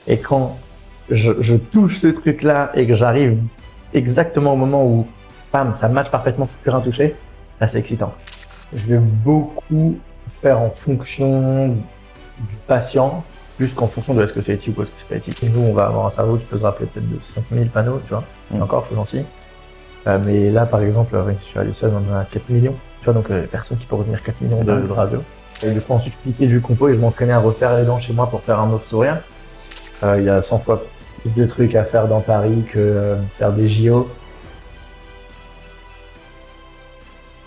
Et quand je touche ce truc-là et que j'arrive exactement au moment où, bam, ça match parfaitement, plus rien touché, là, c'est excitant. Je vais beaucoup faire en fonction du patient, plus qu'en fonction de est-ce que c'est éthique ou est-ce que c'est pas éthique. Et nous, on va avoir un cerveau qui peut se rappeler peut-être de 5000 panneaux, tu vois. Et encore, je suis gentil. Mais là, par exemple, sur Allison, on en a 4 millions. Tu vois, donc personne qui peut retenir 4 millions de radios. Et du coup, ensuite, je piquais du compo et je m'entraînais à refaire les dents chez moi pour faire un autre sourire. Il y a 100 fois plus de trucs à faire dans Paris que faire des JO.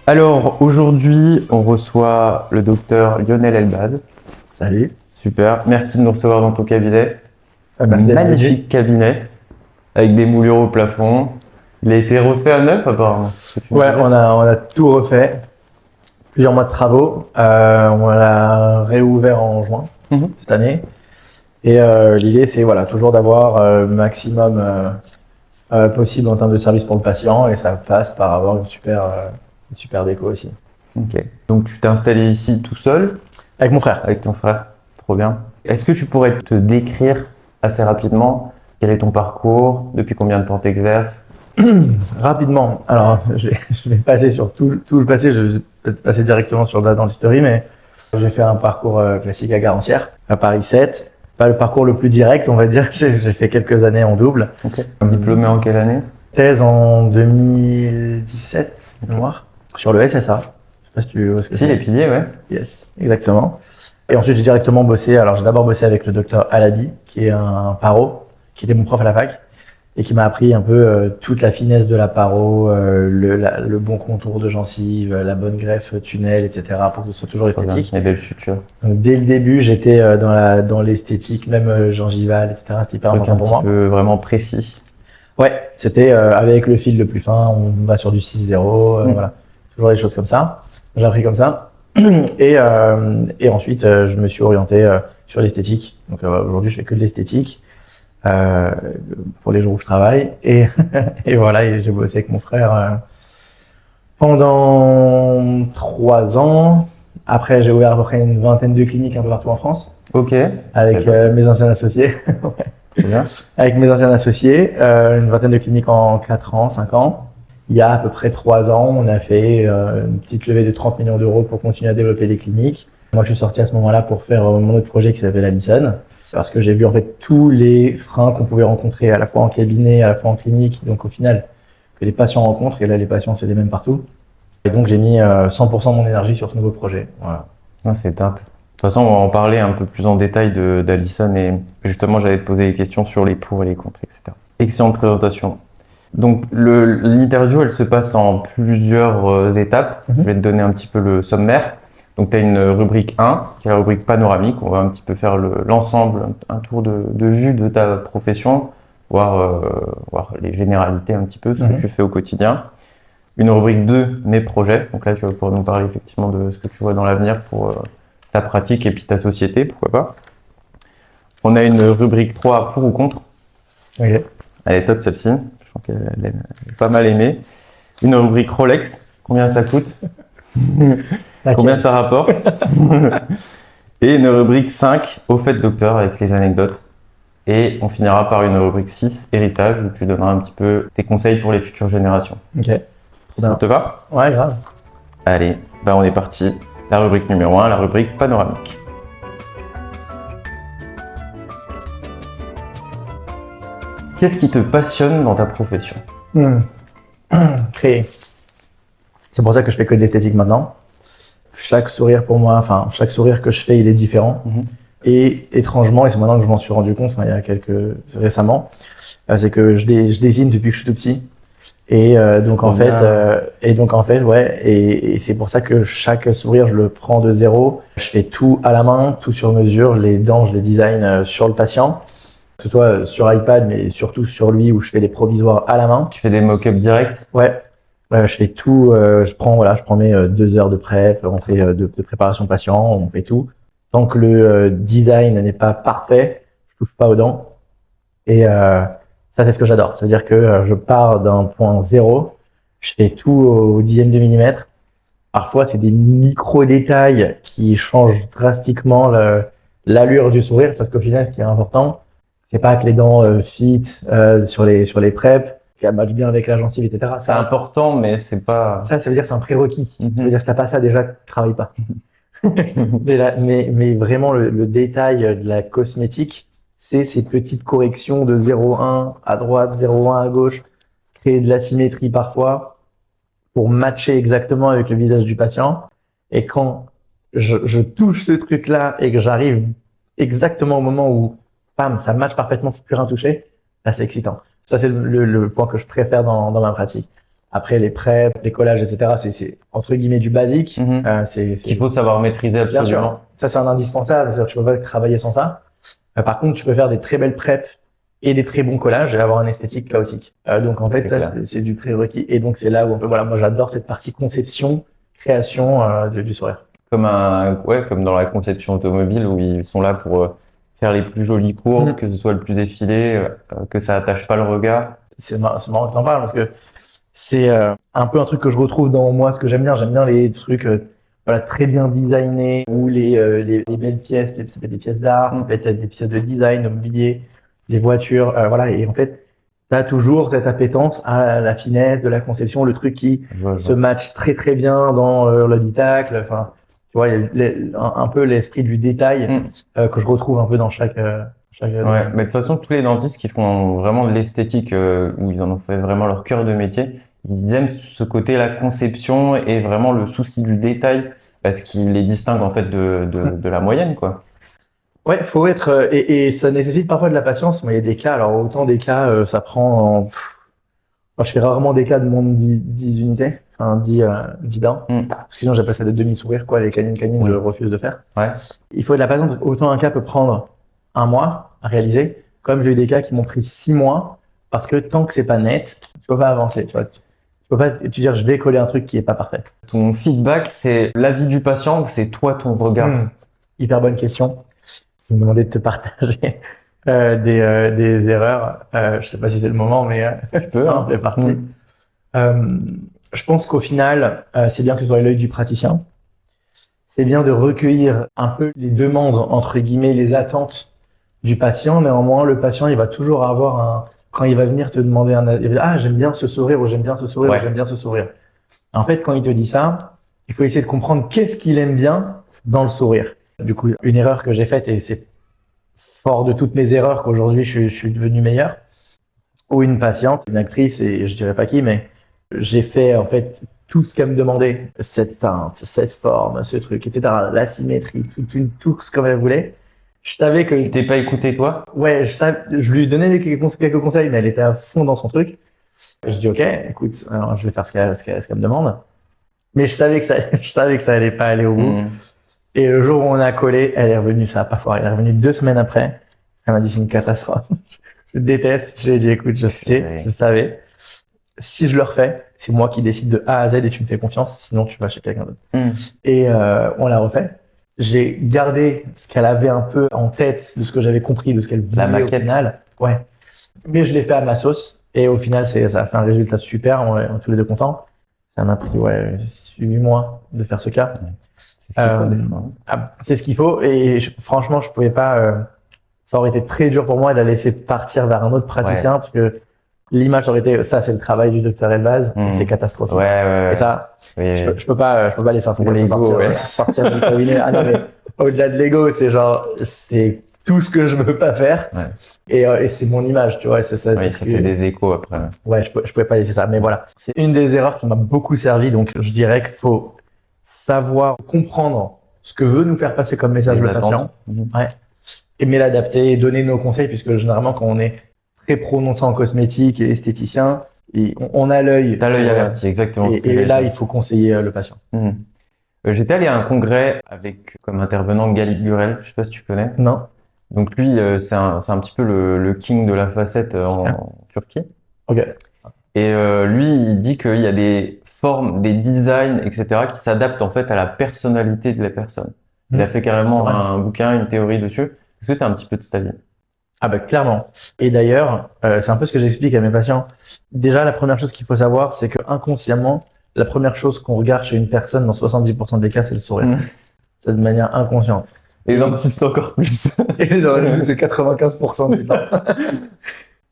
Alors aujourd'hui, on reçoit le docteur Lionel Elbaz. Salut. Super, merci de nous recevoir dans ton cabinet. Merci d'être venu. Magnifique cabinet avec des moulures au plafond. Il a été refait à neuf apparemment. Ouais, on a tout refait. Plusieurs mois de travaux. On l'a réouvert en juin cette année. Et l'idée, c'est voilà, toujours d'avoir le maximum possible en termes de service pour le patient. Et ça passe par avoir une super déco aussi. Ok. Donc tu t'es installé ici tout seul? Avec mon frère. Avec ton frère. Trop bien. Est-ce que tu pourrais te décrire assez rapidement quel est ton parcours? Depuis combien de temps tu exerces? Rapidement. Alors, je vais passer sur tout le passé. Je vais peut-être passer directement sur la dentisterie, mais j'ai fait un parcours classique à Garancières, à Paris 7. Pas le parcours le plus direct, on va dire. J'ai fait quelques années en double. Okay. Diplômé en quelle année? Thèse en 2017, de mémoire, sur le SSA. Je sais pas si tu vois ce que c'est. Si, les piliers, ouais. Yes, exactement. Et ensuite, j'ai directement bossé. Alors, j'ai d'abord bossé avec le docteur Alabi, qui est un paro, qui était mon prof à la fac, et qui m'a appris un peu toute la finesse de la paro, le bon contour de gencive, la bonne greffe tunnel, etc., pour que ce soit toujours esthétique. Et belle future. Donc, dès le début, j'étais dans l'esthétique, même gingivale, etc. C'était hyper important pour moi. Un petit peu vraiment précis. Ouais, c'était avec le fil le plus fin, on va sur du 6-0, voilà, toujours des choses comme ça. J'ai appris comme ça. Et ensuite, je me suis orienté sur l'esthétique. Donc aujourd'hui, je fais que de l'esthétique pour les jours où je travaille. Et voilà, et j'ai bossé avec mon frère pendant 3 ans. Après, j'ai ouvert à peu près une vingtaine de cliniques un peu partout en France. Ok. Avec mes anciens associés. Bien. Avec mes anciens associés, une vingtaine de cliniques en 4 ans, 5 ans. Il y a à peu près 3 ans, on a fait une petite levée de 30 millions d'euros pour continuer à développer les cliniques. Moi, je suis sorti à ce moment-là pour faire mon autre projet qui s'appelle Allison, parce que j'ai vu en fait tous les freins qu'on pouvait rencontrer à la fois en cabinet, à la fois en clinique, donc au final, que les patients rencontrent, et là, les patients, c'est les mêmes partout. Et donc, j'ai mis 100% de mon énergie sur ce nouveau projet. Voilà. Ah, c'est top. De toute façon, on va en parler un peu plus en détail d'Allison et justement, j'allais te poser des questions sur les pour et les contre, etc. Excellente présentation. Donc, l'interview, elle se passe en plusieurs étapes. Je vais te donner un petit peu le sommaire. Donc, tu as une rubrique 1, qui est la rubrique panoramique. On va un petit peu faire l'ensemble, un tour de vue de ta profession, voir les généralités un petit peu, ce que tu fais au quotidien. Une rubrique 2, mes projets. Donc là, tu vas pouvoir nous parler effectivement de ce que tu vois dans l'avenir pour ta pratique et puis ta société, pourquoi pas. On a une rubrique 3, pour ou contre. Ok. Elle est top celle-ci, je pense qu'elle est pas mal aimée. Une rubrique Rolex, combien ça coûte, combien ça rapporte. Et une rubrique 5, au fait docteur, avec les anecdotes. Et on finira par une rubrique 6, héritage, où tu donneras un petit peu tes conseils pour les futures générations. Ok. Ça te va? Ouais, grave. Allez, on est parti. La rubrique numéro 1, la rubrique panoramique. Qu'est-ce qui te passionne dans ta profession? Créer. C'est pour ça que je fais que de l'esthétique maintenant. Chaque sourire pour moi, enfin, chaque sourire que je fais, il est différent. Et étrangement, et c'est maintenant que je m'en suis rendu compte, il y a récemment, c'est que je dessine depuis que je suis tout petit. Et donc en fait, ouais, et c'est pour ça que chaque sourire, je le prends de zéro. Je fais tout à la main, tout sur mesure. Les dents, je les design sur le patient, que ce soit sur iPad, mais surtout sur lui où je fais les provisoires à la main. Tu fais des mock-ups directs? Ouais, je fais tout. Je prends mes 2 heures de prep, on fait de préparation patient, on fait tout. Tant que le design n'est pas parfait, je touche pas aux dents. Et ça, c'est ce que j'adore. Ça veut dire que je pars d'un point zéro, je fais tout au dixième de millimètre. Parfois, c'est des micro-détails qui changent drastiquement l'allure du sourire, parce qu'au final, ce qui est important, C'est pas que les dents fit sur les PrEP, qu'elles matchent bien avec la gencive, etc. C'est important, mais c'est pas. Ça veut dire que c'est un prérequis. Mhm. Ça veut dire que si t'as pas ça, déjà, travaille pas. Mais vraiment, le détail de la cosmétique, c'est ces petites corrections de 0,1 à droite, 0,1 à gauche, créer de l'asymétrie parfois pour matcher exactement avec le visage du patient. Et quand je touche ce truc-là et que j'arrive exactement au moment où, bam, ça matche parfaitement, plus rien toucher, là, c'est excitant. Ça, c'est le point que je préfère dans ma pratique. Après, les PrEP, les collages, etc., c'est entre guillemets du basique. Mhm. Qu'il faut savoir maîtriser Bien sûr. absolument. Ça, c'est un indispensable. C'est-à-dire que tu peux pas travailler sans ça. Par contre, tu peux faire des très belles PrEP et des très bons collages et avoir une esthétique chaotique. Donc, en fait, C'est ça, clair. c'est du prérequis. Et donc, c'est là où on peut, voilà, moi, j'adore cette partie conception, création du sourire. Comme dans la conception automobile où ils sont là pour faire les plus jolies courbes, Mhm. que ce soit le plus effilé, que ça attache pas le regard. C'est marrant que t'en parles parce que c'est un peu un truc que je retrouve dans moi, ce que j'aime bien. J'aime bien les trucs voilà, très bien designés ou les belles pièces, ça peut être des pièces d'art, ça peut être des pièces de design, de mobilier, des voitures, voilà. Et en fait, tu as toujours cette appétence à la finesse de la conception, le truc qui Je vois. se match très très bien dans l'habitacle. Enfin, tu vois, il y a un peu l'esprit du détail que je retrouve un peu dans chaque Ouais, mais de toute façon, tous les dentistes qui font vraiment de l'esthétique, où ils en ont fait vraiment leur cœur de métier, ils aiment ce côté, la conception et vraiment le souci du détail, parce qu'il les distingue en fait de la moyenne, quoi. Ouais, faut être et ça nécessite parfois de la patience. Mais il y a des cas, alors autant des cas, ça prend. Moi, je fais rarement des cas de moins de 10 unités, enfin 10 dents, parce que sinon j'appelle ça des demi-sourires, quoi. Les canines, Oui. je refuse de faire. Ouais. Il faut de la patience. Autant un cas peut prendre un mois à réaliser, comme j'ai eu des cas qui m'ont pris 6 mois, parce que tant que c'est pas net, tu peux pas avancer. Tu vois, tu peux pas te dire je vais coller un truc qui est pas parfait. Ton feedback, c'est l'avis du patient ou c'est toi ton regard? Hyper bonne question. Je me demandais de te partager des erreurs. Je sais pas si c'est le moment, mais Tu peux, ça en hein. fait partie. Je pense qu'au final, c'est bien que ce soit l'œil du praticien. C'est bien de recueillir un peu les demandes, entre guillemets, les attentes du patient. Néanmoins, le patient, il va toujours avoir quand il va venir te demander il va dire, ah, j'aime bien ce sourire, ou j'aime bien ce sourire, Ouais. ou j'aime bien ce sourire. En fait, quand il te dit ça, il faut essayer de comprendre qu'est-ce qu'il aime bien dans le sourire. Du coup, une erreur que j'ai faite, et c'est fort de toutes mes erreurs qu'aujourd'hui je suis devenu meilleur, ou une patiente, une actrice, et je dirais pas qui, mais j'ai fait en fait tout ce qu'elle me demandait, cette teinte, cette forme, ce truc, etc., la symétrie, tout ce qu'elle voulait. Je savais que, Tu t'es pas écouté, toi? ouais, je lui donnais quelques conseils, mais elle était à fond dans son truc. Je dis, ok, écoute, alors je vais faire ce qu'elle me demande. Mais je savais que ça allait pas aller au bout. Et le jour où on a collé, elle est revenue, ça a pas foiré. Elle est revenue 2 semaines après. Elle m'a dit, c'est une catastrophe. Je déteste. J'ai dit, écoute, je sais, je savais. Si je le refais, c'est moi qui décide de A à Z et tu me fais confiance. Sinon, tu vas chez quelqu'un d'autre. Et on l'a refait. J'ai gardé ce qu'elle avait un peu en tête de ce que j'avais compris, de ce qu'elle voulait au final. Ouais. Mais je l'ai fait à ma sauce. Et au final, ça a fait un résultat super. On est tous les deux contents. Ça m'a pris 8 mois de faire ce cas. C'est ce qu'il faut. Et franchement, je pouvais pas. Ça aurait été très dur pour moi de la laisser partir vers un autre praticien parce que l'image aurait été ça, c'est le travail du docteur Elbaz. C'est catastrophique. Ouais. Et ça, je peux pas laisser un truc comme ça sortir du cabinet. Ah non, mais au-delà de l'ego, c'est genre, c'est tout ce que je veux pas faire. Et c'est mon image, tu vois. C'est ça. Oui, ça fait des échos après. Ouais, je pouvais pas laisser ça. Mais voilà, c'est une des erreurs qui m'a beaucoup servi. Donc, je dirais qu'il faut savoir comprendre ce que veut nous faire passer comme message le patient. Ouais. Mais l'adapter et donner nos conseils, puisque généralement, quand on est très prononcé en cosmétique et esthéticien, on a l'œil. T'as l'œil averti, exactement. Et là, il faut conseiller le patient. J'étais allé à un congrès avec comme intervenant Galit Gürel, je sais pas si tu connais. Non. Donc lui, c'est un petit peu le king de la facette en Turquie. Ok. Et lui, il dit qu'il y a des formes, des designs, etc., qui s'adaptent en fait à la personnalité de la personne. Il a fait carrément un bouquin, une théorie dessus. Est-ce que tu as un petit peu de cet avis? Ah bah clairement. Et d'ailleurs, c'est un peu ce que j'explique à mes patients. Déjà, la première chose qu'il faut savoir, c'est que inconsciemment, la première chose qu'on regarde chez une personne dans 70% des cas, c'est le sourire. C'est de manière inconsciente. Et les dentistes encore plus. Et dans nous, c'est 95% du temps.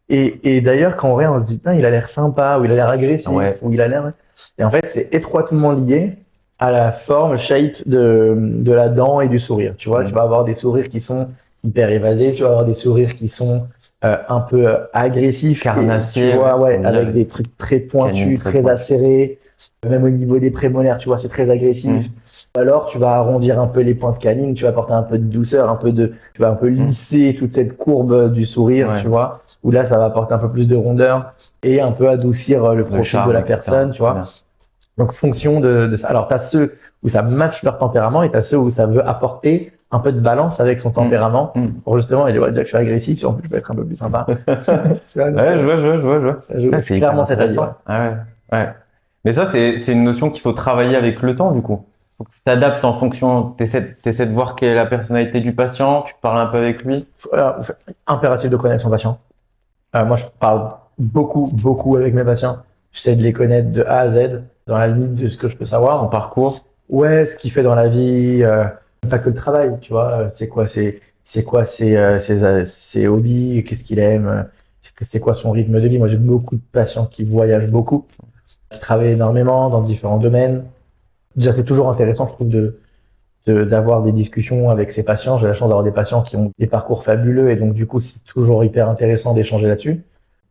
Et d'ailleurs, quand on regarde, on se dit, putain, il a l'air sympa, ou il a l'air agressif, Ouais. ou il a l'air... Et en fait, c'est étroitement lié à la forme, shape de la dent et du sourire. Tu vois, tu vas avoir des sourires qui sont hyper évasés, tu vas avoir des sourires qui sont un peu agressifs. Carnassiers, Tu vois, ouais, on avec dirait. des trucs très pointus, Canines très très pointues. acérés. Même au niveau des prémolaires, tu vois, c'est très agressif. Alors, tu vas arrondir un peu les pointes canines, tu vas apporter un peu de douceur, tu vas un peu lisser toute cette courbe du sourire, Ouais. tu vois. Où là, ça va apporter un peu plus de rondeur et un peu adoucir le profil charme, de la etc. personne, tu vois. Bien. Donc, fonction de ça. Alors, tu as ceux où ça match leur tempérament et tu as ceux où ça veut apporter un peu de balance avec son tempérament. Pour justement, il dit, ouais, déjà que je suis agressif, en plus, je peux être un peu plus sympa. Tu vois, donc, Ouais, je vois. ça joue Ah, c'est hyper clairement cet avis. intéressant. Ah ouais. Mais ça, c'est une notion qu'il faut travailler avec le temps, du coup. Faut que tu t'adaptes en fonction, t'essaies de voir quelle est la personnalité du patient, tu parles un peu avec lui. Impératif de connaître son patient. Moi, je parle beaucoup avec mes patients. J'essaie de les connaître de A à Z, dans la limite de ce que je peux savoir. Son parcours. Ouais, ce qu'il fait dans la vie, pas que le travail, tu vois. C'est quoi ses hobbies, qu'est-ce qu'il aime, c'est quoi son rythme de vie. Moi, j'ai beaucoup de patients qui voyagent beaucoup, qui travaillent énormément dans différents domaines. Déjà, c'est toujours intéressant, je trouve, d'avoir des discussions avec ces patients. J'ai la chance d'avoir des patients qui ont des parcours fabuleux et donc, du coup, c'est toujours hyper intéressant d'échanger là-dessus.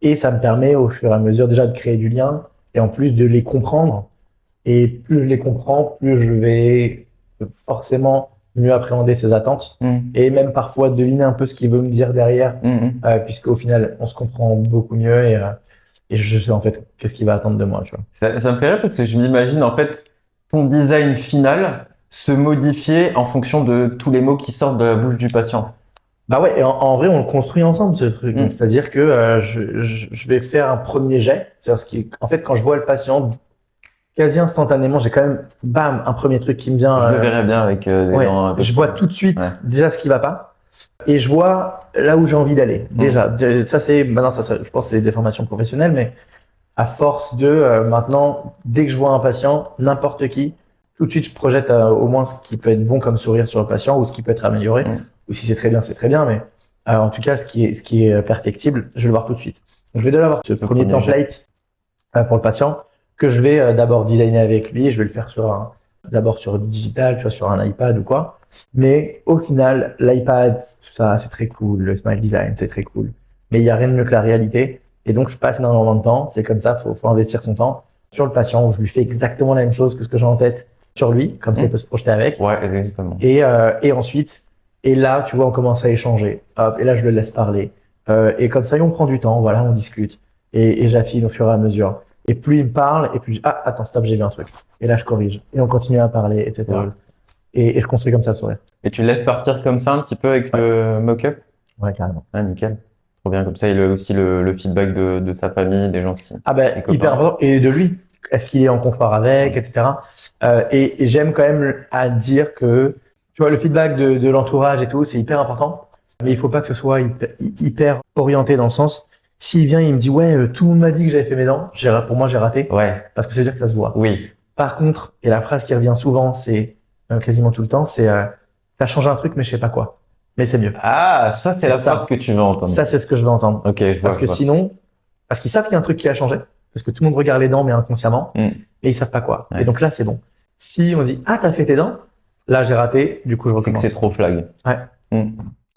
Et ça me permet, au fur et à mesure, déjà de créer du lien et en plus de les comprendre. Et plus je les comprends, plus je vais forcément mieux appréhender ses attentes et même parfois deviner un peu ce qu'il veut me dire derrière, puisqu'au final, on se comprend beaucoup mieux et je sais en fait qu'est-ce qu'il va attendre de moi, tu vois. Ça me fait rire parce que je m'imagine, en fait, ton design final se modifier en fonction de tous les mots qui sortent de la bouche du patient. Bah ouais, et en vrai, on le construit ensemble, ce truc. Donc, c'est-à-dire que je vais faire un premier jet. C'est-à-dire en fait, quand je vois le patient, quasi instantanément, j'ai quand même, bam, un premier truc qui me vient. Je le verrais bien avec des Ouais, dents un peu je plus- vois tout de suite Ouais. déjà ce qui va pas et je vois là où j'ai envie d'aller. Déjà, ça c'est maintenant je pense que c'est des formations professionnelles, mais à force de maintenant, dès que je vois un patient, n'importe qui, tout de suite je projette au moins ce qui peut être bon comme sourire sur le patient ou ce qui peut être amélioré. Ou si c'est très bien, mais en tout cas ce qui est perfectible, je vais le voir tout de suite. Donc, je vais déjà avoir ce premier template pour le patient que je vais d'abord designer avec lui. Je vais le faire d'abord sur digital, tu vois, sur un iPad ou quoi. Mais au final, l'iPad, tout ça, c'est très cool. Le smile design, c'est très cool. Mais il y a rien de mieux que la réalité. Et donc, je passe énormément de temps. C'est comme ça, faut investir son temps sur le patient où je lui fais exactement la même chose que ce que j'ai en tête sur lui. Comme ça, il peut se projeter avec. Ouais, exactement. Et ensuite, et là, tu vois, on commence à échanger. Hop, et là, je le laisse parler. Et comme ça, on prend du temps. Voilà, on discute. Et j'affine au fur et à mesure. Et plus il me parle, et plus ah, attends, stop, j'ai vu un truc. Et là, je corrige. Et on continue à parler, etc. Ouais. Et je construis comme ça le sourire. Et tu le laisses partir comme ça un petit peu avec le mock-up? Ouais, carrément. Ah, nickel. Trop bien. Comme ça, il a aussi le feedback de sa famille, des gens qui. Ah ben, hyper important. Et de lui. Est-ce qu'il est en confort avec, etc. Et j'aime quand même à dire que, tu vois, le feedback de l'entourage et tout, c'est hyper important. Mais il faut pas que ce soit hyper orienté dans le sens, s'il vient, il me dit, ouais, tout le monde m'a dit que j'avais fait mes dents. Pour moi, j'ai raté. Ouais. Parce que c'est dire que ça se voit. Oui. Par contre, et la phrase qui revient souvent, c'est quasiment tout le temps, c'est t'as changé un truc, mais je sais pas quoi. Mais c'est mieux. Ah, ça, c'est la phrase que tu veux entendre. Ça, c'est ce que je veux entendre. Ok, je vois. Parce que sinon, parce qu'ils savent qu'il y a un truc qui a changé, parce que tout le monde regarde les dents, mais inconsciemment, et ils savent pas quoi. Ouais. Et donc là, c'est bon. Si on dit, ah, t'as fait tes dents, là, j'ai raté, du coup, je recommence. C'est trop flag. Ouais.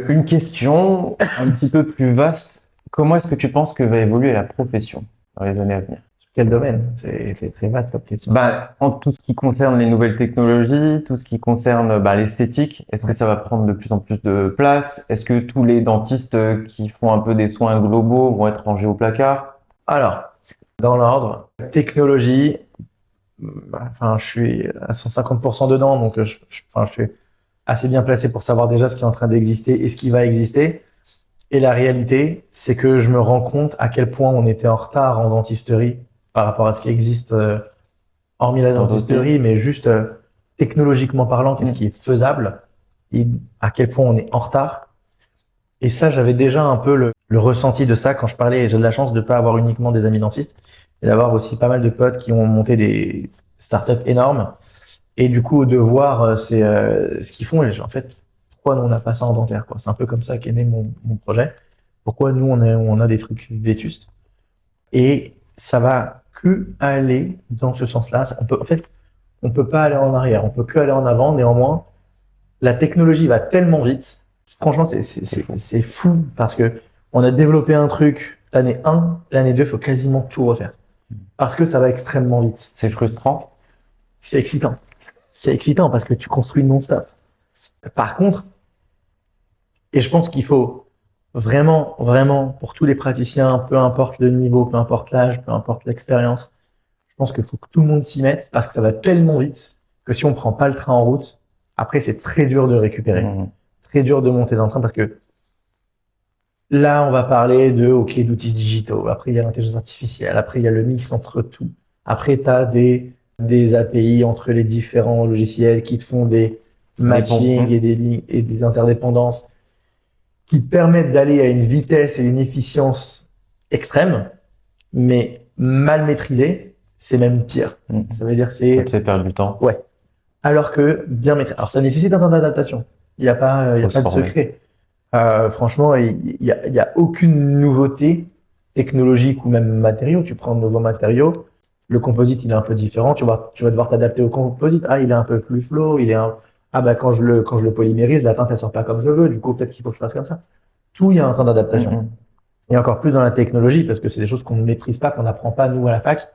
Une question un petit peu plus vaste. Comment est-ce que tu penses que va évoluer la profession dans les années à venir? Quel domaine? C'est très vaste comme question. En tout ce qui concerne les nouvelles technologies, tout ce qui concerne l'esthétique, est-ce que ça va prendre de plus en plus de place? Est-ce que tous les dentistes qui font un peu des soins globaux vont être rangés au placard? Alors, dans l'ordre, technologie, enfin, je suis à 150% dedans, donc je suis assez bien placé pour savoir déjà ce qui est en train d'exister et ce qui va exister. Et la réalité, c'est que je me rends compte à quel point on était en retard en dentisterie par rapport à ce qui existe, hormis la dentisterie, mais juste technologiquement parlant, qu'est-ce qui est faisable et à quel point on est en retard. Et ça, j'avais déjà un peu le ressenti de ça quand je parlais. J'ai de la chance de pas avoir uniquement des amis dentistes et d'avoir aussi pas mal de potes qui ont monté des startups énormes. Et du coup, de voir ce qu'ils font, et en fait, pourquoi nous on n'a pas ça en dentaire, quoi. C'est un peu comme ça qu'est né mon projet. Pourquoi nous on a des trucs vétustes. Et ça va que aller dans ce sens-là. On peut pas aller en arrière, on peut que aller en avant. Néanmoins, la technologie va tellement vite. Franchement, c'est fou parce que on a développé un truc l'année 1, l'année 2, il faut quasiment tout refaire. Parce que ça va extrêmement vite. C'est frustrant. C'est excitant. C'est excitant parce que tu construis non-stop. Par contre, et je pense qu'il faut vraiment, vraiment, pour tous les praticiens, peu importe le niveau, peu importe l'âge, peu importe l'expérience, je pense qu'il faut que tout le monde s'y mette parce que ça va tellement vite que si on prend pas le train en route, après c'est très dur de récupérer. Très dur de monter dans le train parce que là, on va parler d'outils digitaux. Après, il y a l'intelligence artificielle. Après, il y a le mix entre tout. Après, tu as des API entre les différents logiciels qui te font des matching et des lignes et des interdépendances qui te permettent d'aller à une vitesse et une efficience extrême, mais mal maîtrisée, c'est même pire. Ça veut dire Ça te fait perdre du temps. Ouais. Alors que bien maîtrisé. Alors, ça nécessite un temps d'adaptation. Il n'y a pas de secret. Franchement, il y a aucune nouveauté technologique ou même matériaux. Tu prends de nouveaux matériaux, le composite il est un peu différent. Tu vas devoir t'adapter au composite. Ah, il est un peu plus flow. Quand je le polymérise, la teinte elle sort pas comme je veux. Du coup, peut-être qu'il faut que je fasse comme ça. Tout, il y a un temps d'adaptation. Et encore plus dans la technologie parce que c'est des choses qu'on ne maîtrise pas, qu'on n'apprend pas nous à la fac.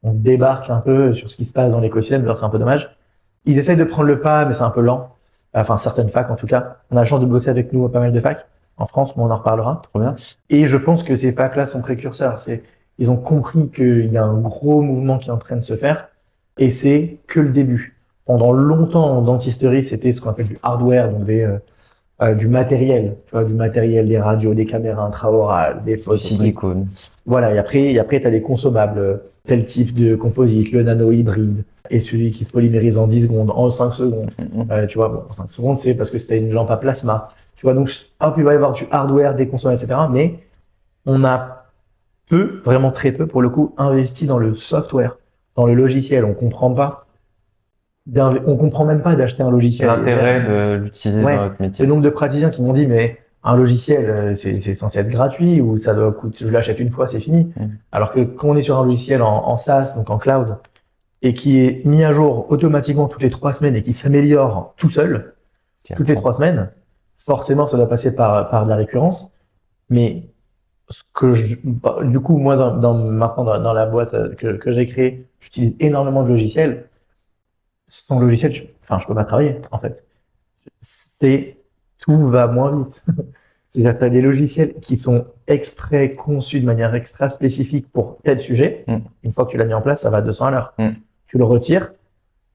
On débarque un peu sur ce qui se passe dans l'écosystème. D'ailleurs, c'est un peu dommage. Ils essayent de prendre le pas, mais c'est un peu lent. Enfin, certaines facs en tout cas. On a la chance de bosser avec nous à pas mal de facs en France, mais on en reparlera. Trop bien. Et je pense que ces facs-là sont précurseurs. Ils ont compris qu'il y a un gros mouvement qui est en train de se faire, et c'est que le début. Pendant longtemps, en dentisterie, c'était ce qu'on appelle du hardware, donc du matériel, tu vois, du matériel, des radios, des caméras intraorales, des photos. Silicone. Voilà. Et après, tu as des consommables, tel type de composite, le nano hybride, et celui qui se polymérise en 10 secondes, en 5 secondes. Tu vois, bon, 5 secondes, c'est parce que c'était une lampe à plasma. Tu vois, donc, hop, il va y avoir du hardware, des consomables, etc. Mais on a vraiment très peu, pour le coup, investi dans le software, dans le logiciel. On comprend même pas d'acheter un logiciel. L'intérêt de l'utiliser dans notre métier. Le nombre de praticiens qui m'ont dit, mais un logiciel, c'est censé être gratuit ou ça doit coûter, je l'achète une fois, c'est fini. Alors que quand on est sur un logiciel en SaaS, donc en cloud, et qui est mis à jour automatiquement toutes les 3 semaines et qui s'améliore tout seul, toutes les 3 semaines, forcément, ça doit passer par de la récurrence. Mais du coup, moi, maintenant, dans la boîte que j'ai créée, j'utilise énormément de logiciels. Sans logiciel, je peux pas travailler, en fait. Tout va moins vite. C'est-à-dire que tu as des logiciels qui sont exprès conçus de manière extra spécifique pour tel sujet. Une fois que tu l'as mis en place, ça va à 200 à l'heure. Tu le retires,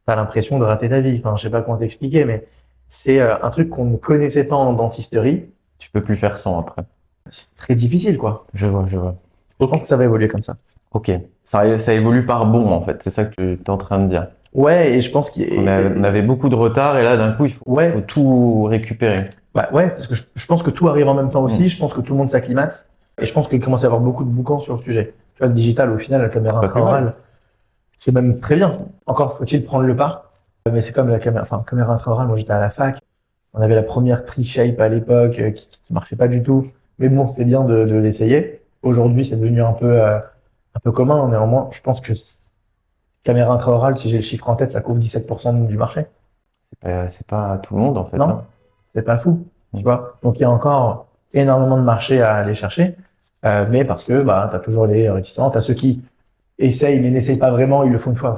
t'as l'impression de rater ta vie. Enfin, je sais pas comment t'expliquer, mais c'est un truc qu'on ne connaissait pas en dentisterie. Tu peux plus faire sans après. C'est très difficile, quoi. Je vois. Je pense que ça va évoluer comme ça. Ok. Ça évolue par bond, en fait. C'est ça que tu es en train de dire. Ouais, et je pense on avait beaucoup de retard et là, d'un coup, il faut tout récupérer. Bah ouais, parce que je pense que tout arrive en même temps aussi. Je pense que tout le monde s'acclimate. Et je pense qu'il commence à y avoir beaucoup de bouquins sur le sujet. Tu vois, le digital, au final, la caméra intraorale, c'est même très bien. Encore faut-il prendre le pas. Mais c'est comme la caméra intraorale. Moi, j'étais à la fac. On avait la première TreeShape à l'époque qui marchait pas du tout. Mais bon, c'était bien de l'essayer. Aujourd'hui, c'est devenu un peu commun. Néanmoins, je pense que caméra intraorale, si j'ai le chiffre en tête, ça couvre 17% du marché. C'est pas tout le monde, en fait. Non, c'est pas fou. Tu vois. Donc, il y a encore énormément de marché à aller chercher. Mais parce que, t'as toujours les réticents. T'as ceux qui essayent, mais n'essayent pas vraiment. Ils le font une fois.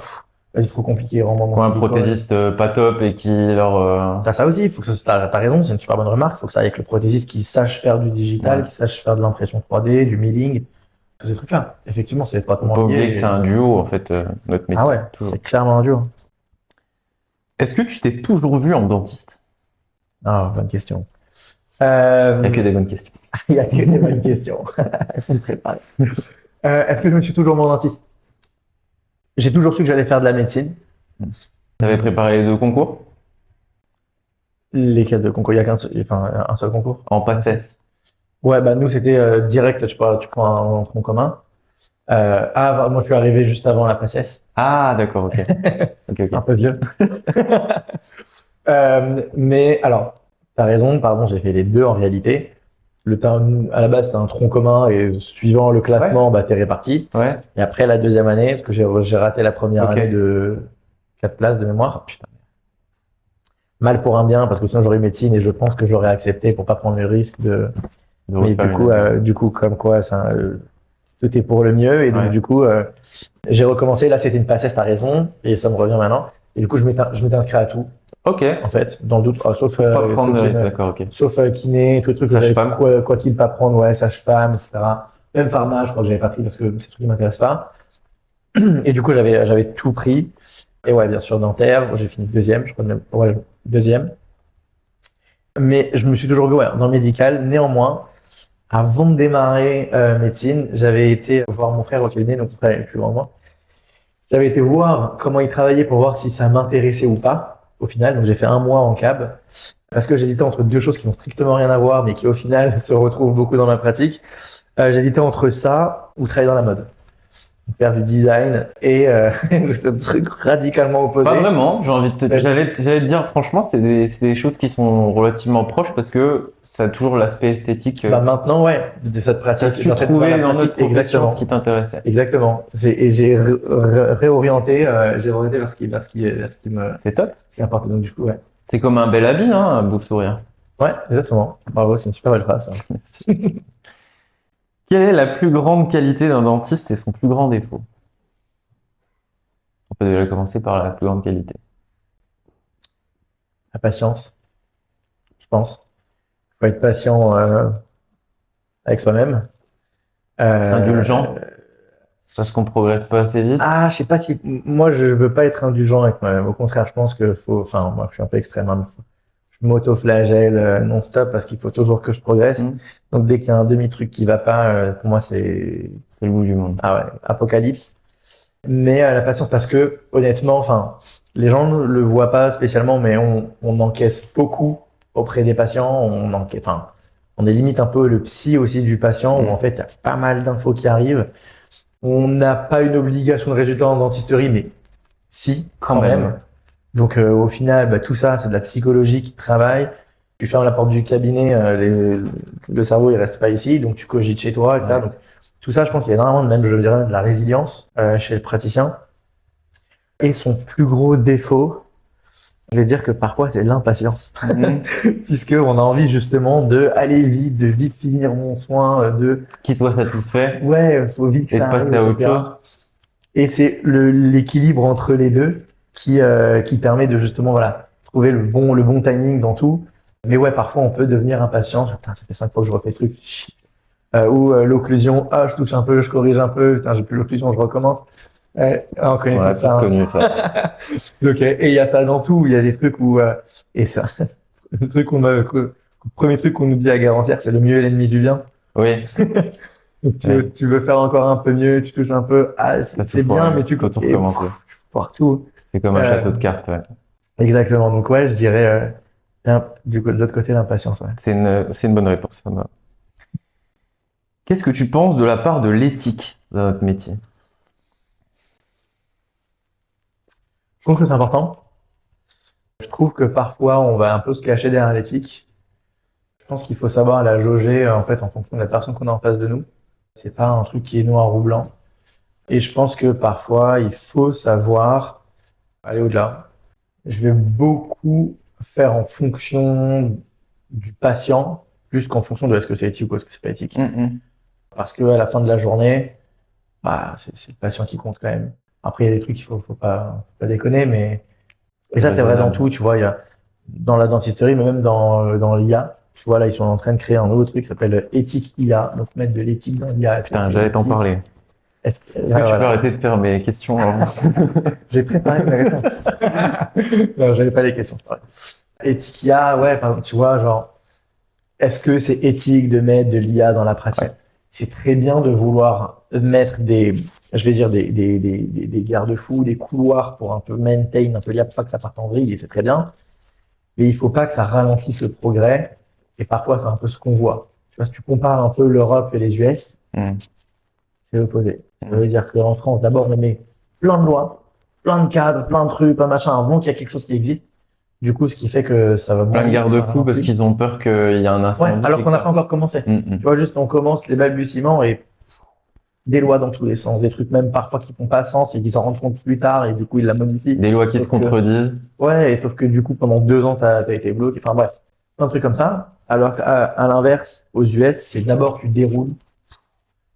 C'est trop compliqué, vraiment. Un prothésiste pas top et qui leur... T'as ça aussi. T'as raison. C'est une super bonne remarque. Faut que ça aille avec le prothésiste qui sache faire du digital, qui sache faire de l'impression 3D, du milling. Tous ces trucs-là. Effectivement, c'est pas comment. Faut pas oublier que c'est un duo, en fait, notre métier. Ah ouais, c'est clairement un duo. Est-ce que tu t'es toujours vu en dentiste? Ah, bonne question. Il n'y a que des bonnes questions. Il y a que des bonnes questions. Elles sont préparées. Est-ce que je me suis toujours vu en dentiste? J'ai toujours su que j'allais faire de la médecine. Tu avais préparé les 2 concours? Lesquels 2 concours? Il y a un seul concours. En PACES? Ouais, nous c'était direct, tu prends un tronc commun. Moi je suis arrivé juste avant la PACES. Ah d'accord, ok. Un peu vieux. Mais alors, T'as raison, pardon, j'ai fait les deux en réalité. À la base, c'était un tronc commun et suivant le classement, bah, t'es réparti. Ouais. Et après, la deuxième année, parce que j'ai raté la première Ok. année de 4 places de mémoire. Putain. Mal pour un bien, parce que sinon j'aurais eu médecine et je pense que j'aurais accepté pour pas prendre le risque de. De Mais refaire une année. du coup, comme quoi, ça, tout est pour le mieux. Et donc, Ouais. du coup, j'ai recommencé. Là, c'était une passesse, t'as raison. Et ça me revient maintenant. Et du coup, je m'étais inscrit à tout, Ok. en fait, dans le doute, sauf, Pas les prendre. trucs D'accord, ok. sauf kiné, tous les trucs que j'avais Sage-femme. quoi qu'il pas prendre, ouais, sage-femme, etc. Même pharma, je crois que j'avais pas pris parce que c'est des trucs qui m'intéressent pas. Et du coup, j'avais tout pris. Et ouais, bien sûr, dentaire, j'ai fini deuxième, je crois même, ouais, deuxième. Mais je me suis toujours vu, ouais, dans le médical. Néanmoins, avant de démarrer médecine, j'avais été voir mon frère au cabinet, donc mon frère est plus grand que moi. J'avais été voir comment il travaillait pour voir si ça m'intéressait ou pas, au final. Donc j'ai fait un mois en cab, parce que j'hésitais entre deux choses qui n'ont strictement rien à voir, mais qui au final se retrouvent beaucoup dans ma pratique. J'hésitais entre ça ou travailler dans la mode. Faire du design et c'est un truc radicalement opposé. Pas vraiment, j'ai envie de te... Ouais. j'allais te dire, franchement, c'est des choses qui sont relativement proches parce que ça a toujours l'aspect esthétique. Bah maintenant, ouais, de cette pratique, T'as su dans cette trouver la dans pratique, notre profession exactement. ce qui t'intéressait. Exactement. J'ai réorienté, j'ai orienté vers ce qui me C'est top. ce qui importe. Donc du coup, ouais. C'est comme un bel habit, hein, un beau sourire. Ouais, exactement. Bravo, c'est une super belle phrase. Ça. Quelle est la plus grande qualité d'un dentiste et son plus grand défaut? On peut déjà commencer par la plus grande qualité. La patience, je pense. Faut être patient avec soi-même. Indulgent, parce qu'on progresse pas assez vite. Ah, je sais pas si moi je veux pas être indulgent avec moi-même. Au contraire, je pense que faut. Enfin, moi, je suis un peu extrême. Hein, je m'auto-flagelle non-stop parce qu'il faut toujours que je progresse. Mm. Donc dès qu'il y a un demi-truc qui va pas, pour moi c'est C'est le bout du monde. ah ouais, apocalypse. Mais la patience parce que honnêtement, enfin, les gens ne le voient pas spécialement, mais on encaisse beaucoup auprès des patients. Enfin, on est limite un peu le psy aussi du patient où en fait il y a pas mal d'infos qui arrivent. On n'a pas une obligation de résultat en dentisterie, mais si, quand même. Donc au final, bah, tout ça, c'est de la psychologie qui travaille. Tu fermes la porte du cabinet, le cerveau il reste pas ici, donc tu cogites chez toi, etc. Ouais. Donc tout ça, je pense qu'il y a énormément de même, je dirais, de la résilience chez le praticien. Et son plus gros défaut, je vais dire que parfois c'est l'impatience, puisque on a envie justement de aller vite, de vite finir mon soin, de Qu'il soit satisfait ouais, faut vite que et de ça passer arrive, à autre etc. chose. Et c'est l'équilibre entre les deux qui permet de justement voilà trouver le bon timing dans tout. Mais ouais, parfois on peut devenir impatient. Putain, ça fait 5 fois que je refais ce truc. Shit. Ou l'occlusion, ah je touche un peu, je corrige un peu. Putain, j'ai plus l'occlusion, je recommence. On connaît On a tout ça. tous connu ça. Ok. Et il y a ça dans tout. Il y a des trucs où et ça, le truc le premier truc qu'on nous dit à Garancière, c'est le mieux est l'ennemi du bien. Oui, Donc, Ouais. tu veux faire encore un peu mieux, tu touches un peu. Ah, c'est bien, mais tu faut tout et recommencer. partout. C'est comme un Euh, château de cartes, ouais. Exactement. Donc ouais, je dirais du coup de l'autre côté l'impatience. Ouais. C'est une bonne réponse. Ça me va. Qu'est-ce que tu penses de la part de l'éthique dans notre métier? Je trouve que c'est important. Je trouve que parfois on va un peu se cacher derrière l'éthique. Je pense qu'il faut savoir la jauger en fait en fonction de la personne qu'on a en face de nous. C'est pas un truc qui est noir ou blanc. Et je pense que parfois il faut savoir aller au-delà. Je vais beaucoup faire en fonction du patient plus qu'en fonction de est-ce que c'est éthique ou est-ce que c'est pas éthique. Parce que à la fin de la journée, bah, c'est le patient qui compte quand même. Après, il y a des trucs qu'il faut pas déconner, mais et ça c'est vrai dans tout. Tu vois, il y a dans la dentisterie, mais même dans l'IA. Tu vois là, ils sont en train de créer un nouveau truc qui s'appelle éthique IA, donc mettre de l'éthique dans l'IA. Putain, j'allais t'en parler. Est-ce que, Est-ce que tu peux arrêter de faire mes questions avant? J'ai préparé mes réponses. Non, j'avais pas les questions, c'est pareil. Éthique IA, ouais, par exemple, tu vois, genre, est-ce que c'est éthique de mettre de l'IA dans la pratique? Ouais. C'est très bien de vouloir mettre je vais dire des garde-fous, des couloirs pour un peu maintain un peu l'IA, pour pas que ça parte en vrille, et c'est très bien. Mais il faut pas que ça ralentisse le progrès. Et parfois, c'est un peu ce qu'on voit. Tu vois, si tu compares un peu l'Europe et les US, c'est l'opposé. Ça veut dire qu'en France, d'abord, on met plein de lois, plein de cadres, plein de trucs, plein de machins, avant qu'il y ait quelque chose qui existe. Du coup, ce qui fait que ça va moins Plein de vite, ça garde-fous parce ralentit. qu'ils ont peur qu'il y a un Ouais, incendie. alors qu'on n'a quelque pas encore commencé. part. Tu vois, juste on commence les balbutiements et des lois dans tous les sens, des trucs même parfois qui font pas sens et qui s'en rendent compte plus tard et du coup ils la modifient. Des lois qui se Sauf que- contredisent. Ouais, et sauf que du coup pendant 2 ans t'as été bloqué. Enfin bref, un truc comme ça. Alors qu'à l'inverse, aux US, c'est d'abord tu déroules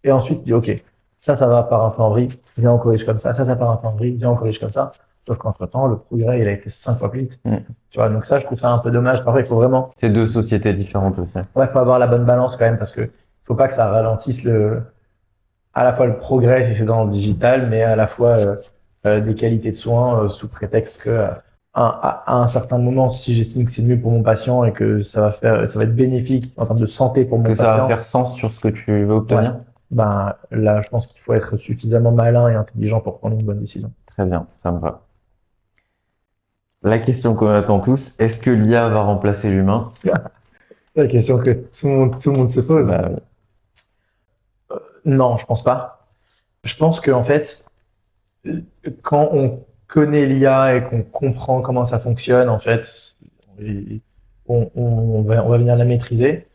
et ensuite tu dis ok, ça va par un peu en vrille, viens on corrige comme ça part un peu en vrille, viens on corrige comme ça. Sauf qu'entre temps, le progrès il a été 5 fois plus vite. Mm. Tu vois, donc ça je trouve ça un peu dommage. Parfois il faut vraiment C'est deux sociétés différentes aussi. ouais, faut avoir la bonne balance quand même parce que faut pas que ça ralentisse à la fois le progrès si c'est dans le digital, mais à la fois des qualités de soins sous prétexte que à un certain moment, si j'estime que c'est mieux pour mon patient et que ça va être bénéfique en termes de santé pour mon Que ça va patient, faire sens sur ce que tu veux obtenir. ben là, je pense qu'il faut être suffisamment malin et intelligent pour prendre une bonne décision. Très bien, ça me va. La question qu'on attend tous, est-ce que l'IA va remplacer l'humain? C'est la question que tout le monde se pose. Bah, Non, je pense pas. Je pense que en fait, quand on connaît l'IA et qu'on comprend comment ça fonctionne, en fait, on va venir la maîtriser.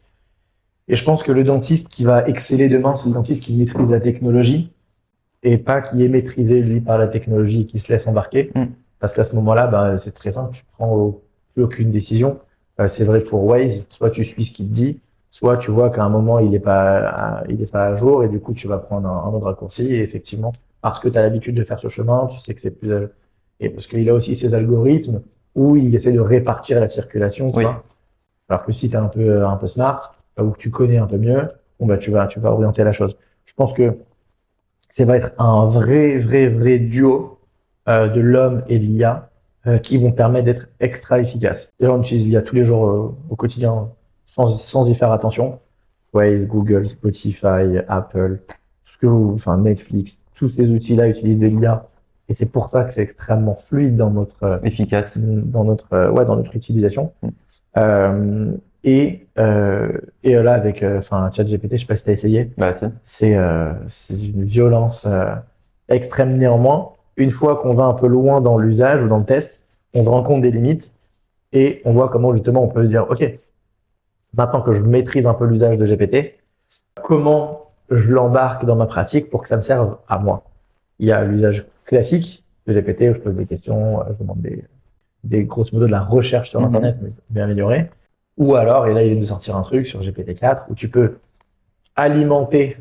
Et je pense que le dentiste qui va exceller demain, c'est le dentiste qui maîtrise la technologie et pas qui est maîtrisé lui par la technologie et qui se laisse embarquer. Mm. Parce qu'à ce moment-là, bah, c'est très simple, tu prends plus aucune décision. C'est vrai pour Waze, soit tu suis ce qu'il te dit, soit tu vois qu'à un moment il est pas à jour et du coup tu vas prendre un autre raccourci et effectivement parce que tu as l'habitude de faire ce chemin, tu sais que c'est plus et parce qu'il a aussi ses algorithmes où il essaie de répartir la circulation, tu Oui. vois. Alors que si tu es un peu smart ou que tu connais un peu mieux, bon bah tu vas orienter la chose. Je pense que ça va être un vrai duo de l'homme et de l'IA qui vont permettre d'être extra efficaces. Et on utilise l'IA tous les jours au quotidien sans y faire attention. Waze, Google, Spotify, Apple, tout ce que enfin Netflix, tous ces outils-là utilisent de l'IA. Et c'est pour ça que c'est extrêmement fluide dans notre efficace. dans notre utilisation. Et là avec ChatGPT, je sais pas si t'as essayé, Bah, si. c'est une violence extrême. Néanmoins, une fois qu'on va un peu loin dans l'usage ou dans le test, on se rend compte des limites et on voit comment justement on peut dire ok, maintenant que je maîtrise un peu l'usage de GPT, comment je l'embarque dans ma pratique pour que ça me serve à moi. Il y a l'usage classique de GPT où je pose des questions, je demande des grosso modo de la recherche sur Internet, mais bien améliorée. Ou alors, et là, il vient de sortir un truc sur GPT-4 où tu peux alimenter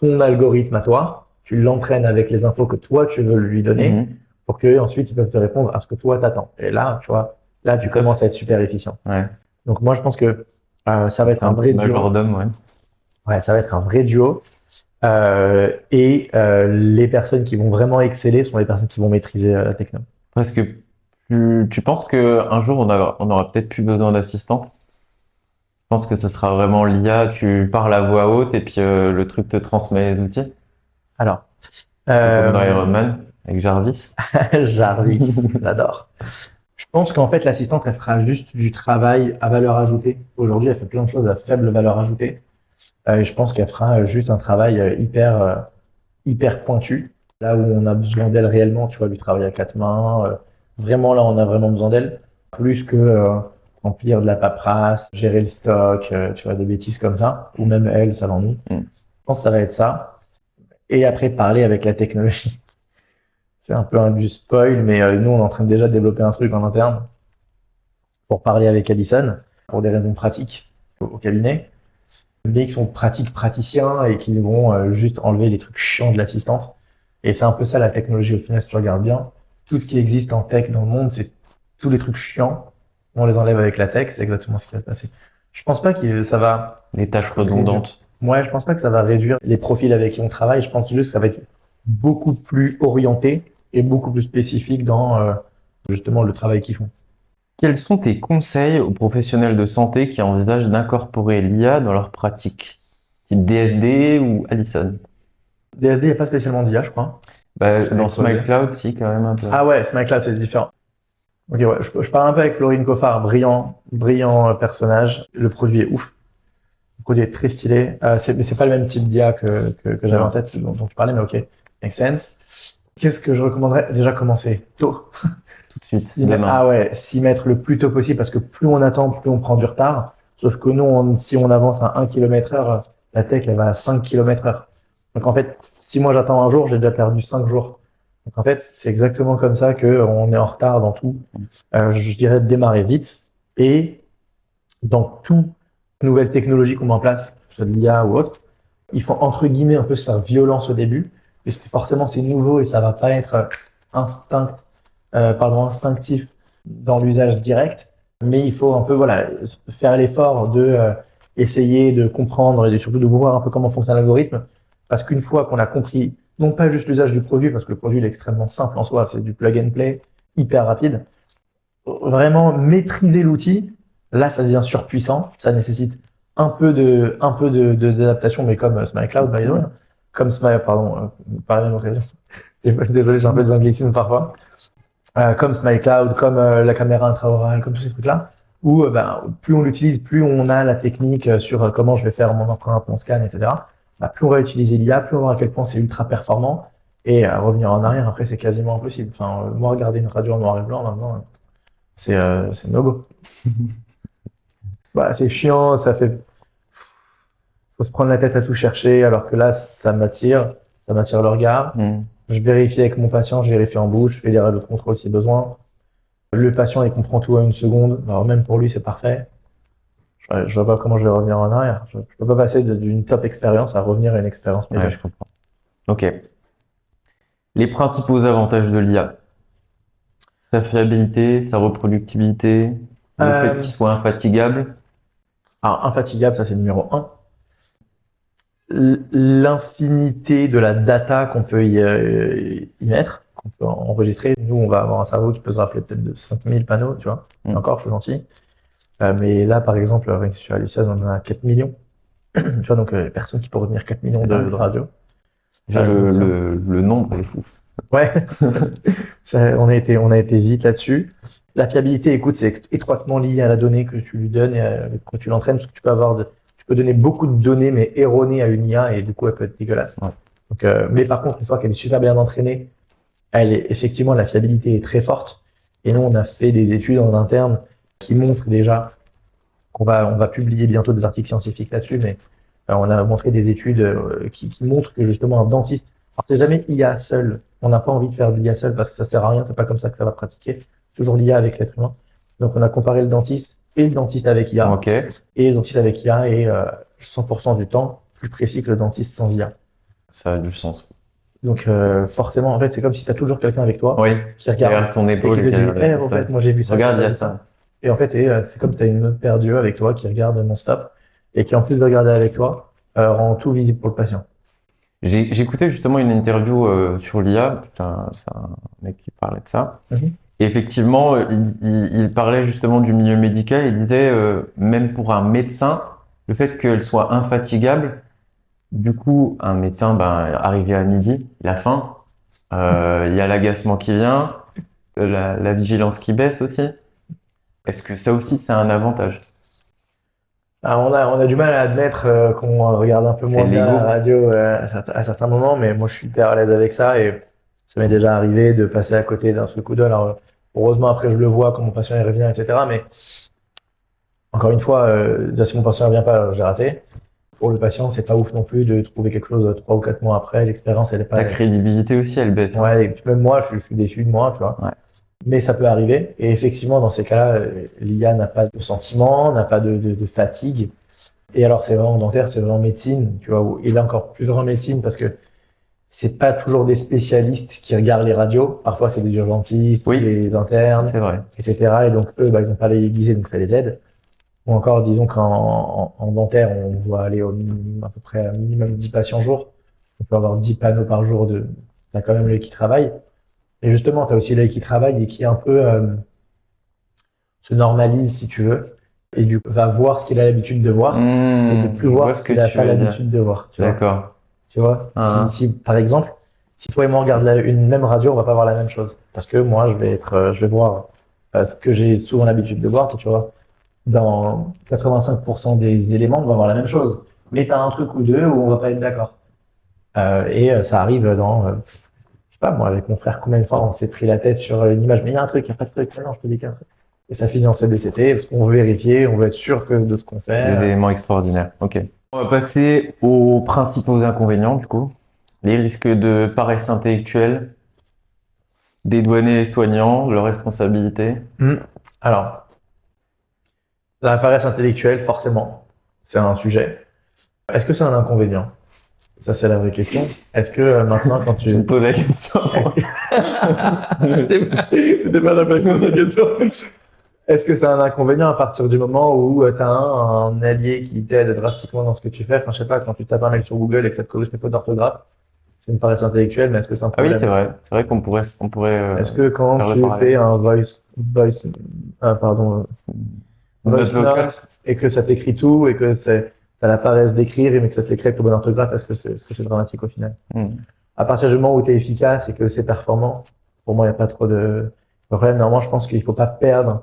ton algorithme à toi, tu l'entraînes avec les infos que toi, tu veux lui donner pour que ensuite ils peuvent te répondre à ce que toi t'attends. Et là, tu vois, là, tu commences à être super efficient. Ouais. Donc, moi, je pense que ça va être un vrai petit duo. majordome, ouais. Ouais, ça va être un vrai duo. Les personnes qui vont vraiment exceller sont les personnes qui vont maîtriser la techno. Parce que tu penses qu'un jour, on aura peut-être plus besoin d'assistants? Je pense que ce sera vraiment l'IA, tu parles à voix haute et puis le truc te transmet les outils. Alors, Comme dans Iron Man, avec Jarvis. Jarvis, j'adore. Je pense qu'en fait, l'assistante, elle fera juste du travail à valeur ajoutée. Aujourd'hui, elle fait plein de choses à faible valeur ajoutée. Et je pense qu'elle fera juste un travail hyper pointu. Là où on a besoin d'elle réellement, tu vois, du travail à 4 mains. Vraiment, là, on a vraiment besoin d'elle. Plus que remplir de la paperasse, gérer le stock, tu vois, des bêtises comme ça. Ou même elle, ça l'ennuie. Je pense que ça va être ça. Et après, parler avec la technologie. C'est un peu du spoil, mais nous, on est en train de déjà développer un truc en interne pour parler avec Allison, pour des raisons pratiques au cabinet, mais qui sont praticiens et qui vont juste enlever les trucs chiants de l'assistante. Et c'est un peu ça la technologie au final, si tu regardes bien. Tout ce qui existe en tech dans le monde, c'est tous les trucs chiants. On les enlève avec la tech, c'est exactement ce qui va se passer. Je pense pas que ça va... Les tâches redondantes. Ouais, je pense pas que ça va réduire les profils avec qui on travaille. Je pense juste que ça va être beaucoup plus orienté et beaucoup plus spécifique dans justement le travail qu'ils font. Quels sont tes conseils aux professionnels de santé qui envisagent d'incorporer l'IA dans leur pratique? Type DSD ou Allison? DSD, il n'y a pas spécialement d'IA, je crois. Bah, dans SmileCloud, si, quand même un peu. Ah ouais, SmileCloud, c'est différent. Ok, ouais, je parle un peu avec Florine Coffard, brillant personnage. Le produit est ouf. Le produit est très stylé. Mais c'est pas le même type d'IA que j'avais en tête, dont tu parlais, mais ok, make sense. Qu'est-ce que je recommanderais? Déjà commencer tôt. tout de suite, demain. Ah ouais, s'y mettre le plus tôt possible parce que plus on attend, plus on prend du retard. Sauf que nous, si on avance à 1 km/h, la tech, elle va à 5 km/h. Donc en fait, si moi j'attends un jour, j'ai déjà perdu 5 jours. Donc en fait, c'est exactement comme ça que on est en retard dans tout. Je dirais de démarrer vite et dans toute nouvelle technologie qu'on met en place, que ce soit de l'IA ou autre, il faut entre guillemets un peu se faire violence au début, puisque forcément c'est nouveau et ça va pas être instinctif dans l'usage direct, mais il faut un peu faire l'effort de essayer de comprendre et surtout de voir un peu comment fonctionne l'algorithme, parce qu'une fois qu'on a compris non pas juste l'usage du produit, parce que le produit il est extrêmement simple en soi, c'est du plug and play, hyper rapide, vraiment maîtriser l'outil, là ça devient surpuissant, ça nécessite un peu d'adaptation, mais comme SmileCloud, by the way, comme par la même occasion. Désolé, j'ai un peu des anglicismes parfois. Comme SmileCloud, comme la caméra intraorale, comme tous ces trucs-là, où plus on l'utilise, plus on a la technique sur comment je vais faire mon empreinte, mon scan, etc. Plus on va utiliser l'IA, plus on va voir à quel point c'est ultra performant. Et revenir en arrière, après, c'est quasiment impossible. Enfin, moi, regarder une radio en noir et blanc, maintenant, c'est no-go. C'est chiant, ça fait... Faut se prendre la tête à tout chercher, alors que là, ça m'attire le regard. Je vérifie avec mon patient, je vérifie en bouche, je fais des radios de contrôle si besoin. Le patient, il comprend tout à une seconde. Alors même pour lui, c'est parfait. Je vois pas comment je vais revenir en arrière. Je peux pas passer d'une top expérience à revenir à une expérience meilleure. Ouais, je comprends. Ok. Les principaux avantages de l'IA. Sa fiabilité, sa reproductibilité, le fait qu'il soit infatigable. Alors, infatigable, ça c'est numéro 1. L'infinité de la data qu'on peut y mettre, qu'on peut enregistrer. Nous, on va avoir un cerveau qui peut se rappeler peut-être de 5000 panneaux, tu vois. Encore, je suis gentil. Mais là, par exemple, sur Alyson, on en a 4 millions. Tu vois, donc, personne qui peut retenir 4 millions de radios. Déjà, le nombre est fou. Ouais, on a été vite là-dessus. La fiabilité, écoute, c'est étroitement lié à la donnée que tu lui donnes et que tu l'entraînes, parce que tu peux donner beaucoup de données, mais erronées à une IA, et du coup, elle peut être dégueulasse. Ouais. Donc, mais par contre, une fois qu'elle est super bien entraînée, effectivement, la fiabilité est très forte. Et nous, on a fait des études en interne qui montrent déjà on va publier bientôt des articles scientifiques là-dessus, mais on a montré des études qui montrent que justement un dentiste, alors c'est jamais IA seul, on n'a pas envie de faire de l'IA seul parce que ça sert à rien, c'est pas comme ça que ça va pratiquer, toujours l'IA avec l'être humain. Donc on a comparé le dentiste et le dentiste avec IA, Okay. Et le dentiste avec IA est 100% du temps plus précis que le dentiste sans IA. Ça a du sens. Donc forcément, en fait, c'est comme si tu as toujours quelqu'un avec toi qui regarde derrière ton épaule et qui te dit en fait, moi j'ai vu ça. Regarde, il y a ça. Et en fait, c'est comme tu as une autre paire d'yeux avec toi qui regarde non-stop et qui, en plus de regarder avec toi, rend tout visible pour le patient. J'ai écouté justement une interview sur l'IA, c'est un mec qui parlait de ça. Et effectivement, il parlait justement du milieu médical, il disait, même pour un médecin, le fait qu'elle soit infatigable, du coup, un médecin, arrivé à midi, il a faim, il y a l'agacement qui vient, la vigilance qui baisse aussi. Est-ce que ça aussi, c'est un avantage? Alors, on a du mal à admettre qu'on regarde un peu moins bien la radio à certains moments, mais moi je suis hyper à l'aise avec ça et ça m'est déjà arrivé de passer à côté d'un seul coup d'œil. Alors heureusement après je le vois quand mon patient il revient, etc. Mais encore une fois, déjà si mon patient ne revient pas, j'ai raté. Pour le patient, c'est pas ouf non plus de trouver quelque chose 3 ou 4 mois après. L'expérience, elle est pas. La crédibilité aussi, elle baisse. Ouais, et puis même moi, je suis déçu de moi, tu vois. Ouais. Mais ça peut arriver. Et effectivement, dans ces cas-là, l'IA n'a pas de sentiment, n'a pas de fatigue. Et alors, c'est vraiment dentaire, c'est vraiment médecine, tu vois. Et là, encore plus vraiment médecine parce que c'est pas toujours des spécialistes qui regardent les radios. Parfois, c'est des urgentistes, des internes, c'est vrai. etc. Et donc, eux, ils n'ont pas les aiguisés, donc ça les aide. Ou encore, disons qu'en dentaire, on doit aller à peu près à minimum 10 patients jour. On peut avoir 10 panneaux par jour t'as quand même l'œil qui travaille. Et justement, t'as aussi l'œil qui travaille et qui un peu se normalise, si tu veux, et du coup, va voir ce qu'il a l'habitude de voir, et ne plus voir ce qu'il n'a pas l'habitude de voir. D'accord. Tu vois, si, par exemple, si toi et moi on regarde une même radio, on va pas voir la même chose. Parce que moi, je vais voir ce que j'ai souvent l'habitude de voir, tu vois. Dans 85% des éléments, on va voir la même chose. Mais tu as un truc ou deux où on va pas être d'accord. Et ça arrive dans pas moi, avec mon frère, combien de fois on s'est pris la tête sur une image, mais il y a un truc, il n'y a pas de truc, non, je te dis qu'il y a un truc. Et ça finit en CBCT, parce qu'on veut vérifier, on veut être sûr que de ce qu'on Des fait. éléments extraordinaires. Ok. On va passer aux principaux inconvénients, du coup. Les risques de paresse intellectuelle, dédouaner les soignants, leurs responsabilités. Alors, la paresse intellectuelle, forcément, c'est un sujet. Est-ce que c'est un inconvénient? Ça, c'est la vraie question. Est-ce que maintenant, quand Je me tu... pose la question. C'était pas la bonne question. Est-ce que c'est un inconvénient à partir du moment où tu as un allié qui t'aide drastiquement dans ce que tu fais? Enfin, je sais pas, quand tu tapes un mail sur Google et que ça te corrige tes fautes d'orthographe, c'est une paresse intellectuelle, mais est-ce que c'est un Ah oui, problème? c'est vrai. C'est vrai qu'on pourrait, Est-ce que quand faire le tu parallèle. fais un voice Note vocale. note et que ça t'écrit tout et que t'as la paresse d'écrire mais que ça te l'écrit avec le bon orthographe, est-ce que c'est dramatique au final? À partir du moment où tu es efficace et que c'est performant, pour moi, il n'y a pas trop de problème. Normalement, je pense qu'il faut pas perdre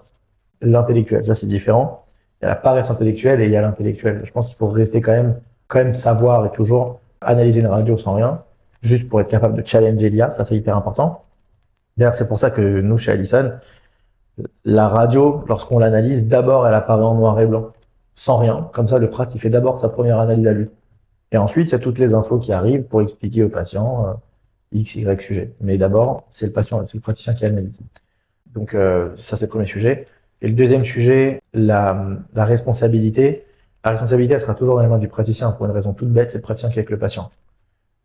l'intellectuel. Ça, c'est différent. Il y a la paresse intellectuelle et il y a l'intellectuel. Je pense qu'il faut rester quand même savoir et toujours analyser une radio sans rien, juste pour être capable de challenger l'IA. Ça, c'est hyper important. D'ailleurs, c'est pour ça que nous, chez Allison, la radio, lorsqu'on l'analyse, d'abord, elle apparaît en noir et blanc, sans rien. Comme ça, le prat, il fait d'abord sa première analyse à lui. Et ensuite, il y a toutes les infos qui arrivent pour expliquer au patient X, Y sujet. Mais d'abord, c'est le patient, c'est le praticien qui analyse. Donc, ça, c'est le premier sujet. Et le deuxième sujet, la responsabilité. La responsabilité, elle sera toujours dans les mains du praticien pour une raison toute bête, c'est le praticien qui est avec le patient.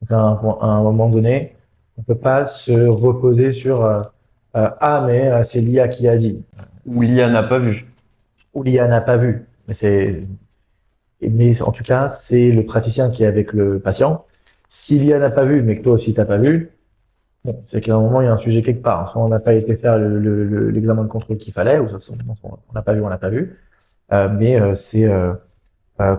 Donc, à un moment donné, on peut pas se reposer sur ah, mais c'est l'IA qui a dit. Ou l'IA n'a pas vu. Ou l'IA n'a pas vu. Mais en tout cas, c'est le praticien qui est avec le patient. Si l'IA n'a pas vu, mais que toi aussi t'as pas vu, bon, c'est qu'à un moment, il y a un sujet quelque part. Soit on n'a pas été faire l'examen de contrôle qu'il fallait, ou on n'a pas vu, on n'a pas vu. C'est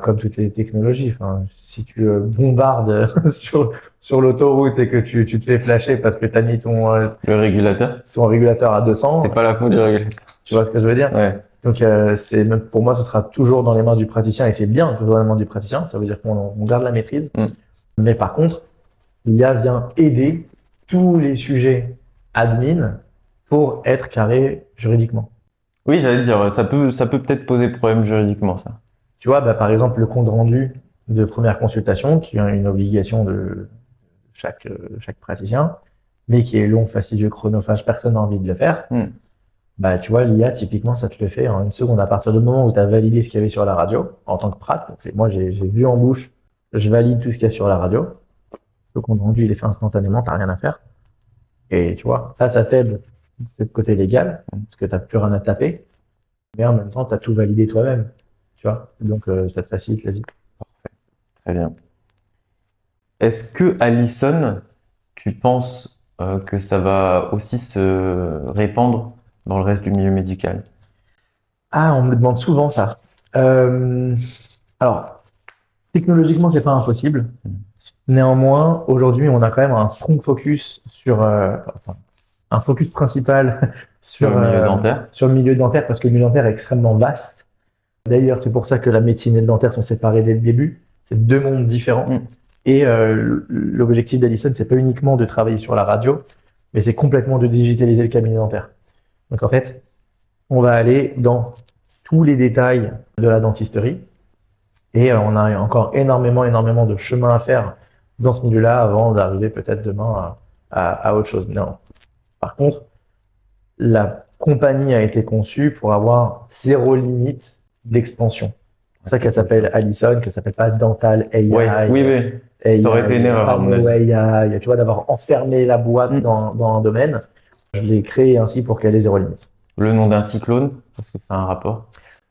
comme toutes les technologies. Enfin, si tu bombardes sur l'autoroute et que tu te fais flasher parce que tu as mis Le régulateur. ton régulateur à 200, C'est pas la faute du régulateur. tu vois ce que je veux dire? Ouais. Donc, même pour moi, ça sera toujours dans les mains du praticien et c'est bien que ce soit dans les mains du praticien. Ça veut dire qu'on garde la maîtrise. Mais par contre, l'IA vient aider tous les sujets admin pour être carré juridiquement. Oui, j'allais te dire, ça peut peut-être poser problème juridiquement, ça. Tu vois, par exemple, le compte rendu de première consultation, qui est une obligation de chaque praticien, mais qui est long, fastidieux, chronophage, personne n'a envie de le faire. Tu vois, l'IA, typiquement, ça te le fait en une seconde à partir du moment où tu as validé ce qu'il y avait sur la radio en tant que prat. Donc, moi, j'ai vu en bouche, je valide tout ce qu'il y a sur la radio. Le compte rendu, il est fait instantanément, t'as rien à faire. Et tu vois, là, ça t'aide de côté légal, parce que t'as plus rien à taper. Mais en même temps, t'as tout validé toi-même. Tu vois, donc ça te facilite la vie. Très bien. Est-ce que Allison, tu penses que ça va aussi se répandre dans le reste du milieu médical? Ah, on me le demande souvent ça. Alors, technologiquement, c'est pas impossible. Néanmoins, aujourd'hui, on a quand même un strong focus sur un focus principal sur le milieu dentaire. Sur le milieu dentaire, parce que le milieu dentaire est extrêmement vaste. D'ailleurs, c'est pour ça que la médecine et le dentaire sont séparés dès le début. C'est deux mondes différents. Et l'objectif d'Allison, c'est pas uniquement de travailler sur la radio, mais c'est complètement de digitaliser le cabinet dentaire. Donc en fait, on va aller dans tous les détails de la dentisterie. Et on a encore énormément de chemin à faire dans ce milieu-là avant d'arriver peut-être demain à autre chose. Non. Par contre, la compagnie a été conçue pour avoir zéro limite d'expansion. C'est pour ça qu'elle s'appelle Allison, qu'elle s'appelle pas Dental AI. Oui. Ça aurait été une erreur, à mon avis. Tu vois, d'avoir enfermé la boîte dans un domaine. Je l'ai créée ainsi pour qu'elle ait zéro limite. Le nom d'un cyclone, est-ce que ça a un rapport?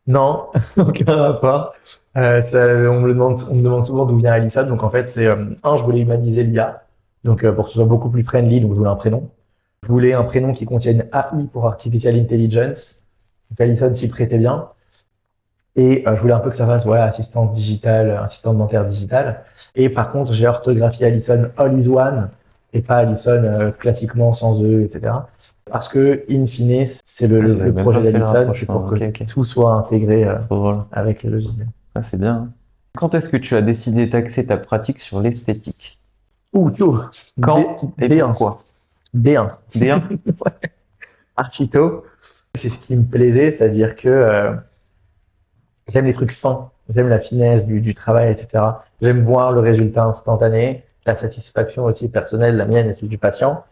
Non, aucun rapport. On me demande souvent d'où vient Allison. Donc en fait, je voulais humaniser l'IA, donc pour que ce soit beaucoup plus friendly, donc je voulais un prénom. Je voulais un prénom qui contienne AI pour Artificial Intelligence. Donc Allison s'y prêtait bien. Et je voulais un peu que ça fasse assistante dentaire digitale. Et par contre, j'ai orthographié Allison All is One et pas Allison classiquement sans E, etc. Parce que, in fine, c'est le projet d'Allison, c'est pour que tout soit intégré avec le logiciel. Ah, c'est bien. Quand est-ce que tu as décidé d'axer ta pratique sur l'esthétique? Tout. Quand et pourquoi? D1. D1. Ouais. Archito. C'est ce qui me plaisait, c'est-à-dire que j'aime les trucs fins, j'aime la finesse du travail, etc. J'aime voir le résultat instantané, la satisfaction aussi personnelle, la mienne et celle du patient.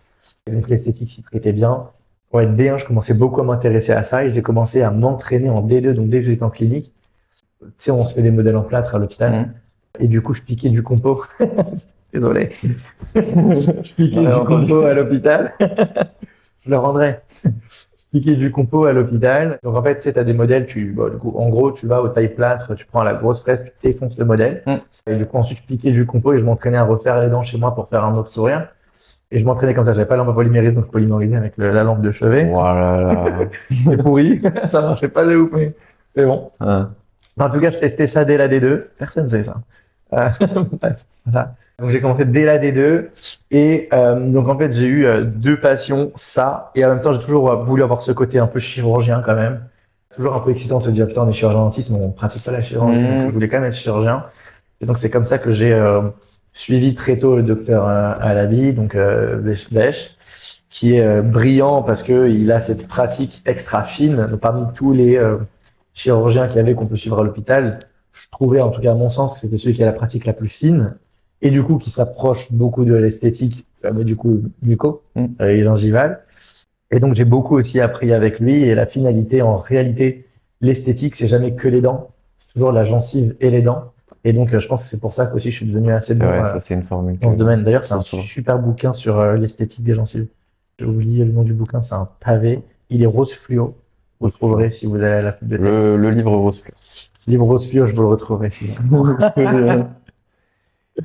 Et donc l'esthétique s'y prêtait bien. Ouais, D1, je commençais beaucoup à m'intéresser à ça et j'ai commencé à m'entraîner en D2, donc dès que j'étais en clinique. Tu sais, on se fait des modèles en plâtre à l'hôpital. Et du coup, je piquais du compo. Désolé. Je piquais du compo à l'hôpital. Je le rendrai. Piquer du compo à l'hôpital. Donc en fait, tu sais, t'as des modèles, du coup, en gros, tu vas au taille plâtre, tu prends la grosse fraise, tu défonces le modèle. Et du coup, ensuite, je piquais du compo et je m'entraînais à refaire les dents chez moi pour faire un autre sourire. Et je m'entraînais comme ça, j'avais pas la lampe à polymérise, donc je polymérisais avec la lampe de chevet. Voilà. C'était pourri, ça marchait pas de ouf, mais bon. En tout cas, je testais ça dès la D2. Personne ne sait ça. Bref, voilà. Donc j'ai commencé dès la D2 et donc en fait j'ai eu deux passions, ça et en même temps j'ai toujours voulu avoir ce côté un peu chirurgien quand même. Toujours un peu excitant de se dire putain on est chirurgien dentiste mais on pratique pas la chirurgie donc je voulais quand même être chirurgien. Et donc c'est comme ça que j'ai suivi très tôt le docteur Alabi, donc Bech, qui est brillant parce que il a cette pratique extra fine. Donc, parmi tous les chirurgiens qu'il y avait qu'on peut suivre à l'hôpital, je trouvais en tout cas à mon sens c'était celui qui a la pratique la plus fine. Et du coup, qui s'approche beaucoup de l'esthétique, mais du coup, muco et gingivale. Et donc, j'ai beaucoup aussi appris avec lui. Et la finalité, en réalité, l'esthétique, c'est jamais que les dents. C'est toujours la gencive et les dents. Et donc, je pense que c'est pour ça qu'aussi je suis devenu assez bon Ouais, ça, c'est une formule dans ce domaine. D'ailleurs, c'est un souvent. super bouquin sur l'esthétique des gencives. J'ai oublié le nom du bouquin, c'est un pavé. Il est rose fluo. Vous le trouverez si vous allez à la bibliothèque. Le livre rose fluo. Livre rose fluo, je vous le retrouverai.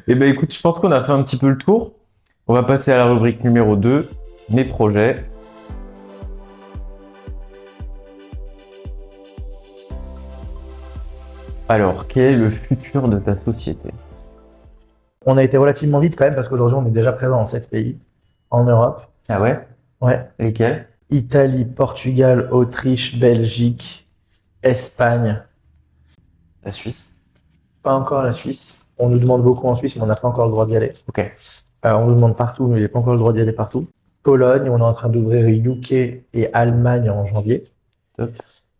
Eh ben écoute, je pense qu'on a fait un petit peu le tour. On va passer à la rubrique numéro 2, mes projets. Alors, quel est le futur de ta société? On a été relativement vite quand même parce qu'aujourd'hui on est déjà présent dans 7 pays en Europe. Ah ouais? Ouais. Lesquels? Italie, Portugal, Autriche, Belgique, Espagne. La Suisse. Pas encore la Suisse. On nous demande beaucoup en Suisse, mais on n'a pas encore le droit d'y aller. Ok. On nous demande partout, mais j'ai pas encore le droit d'y aller partout. Pologne, on est en train d'ouvrir UK et Allemagne en janvier. Top.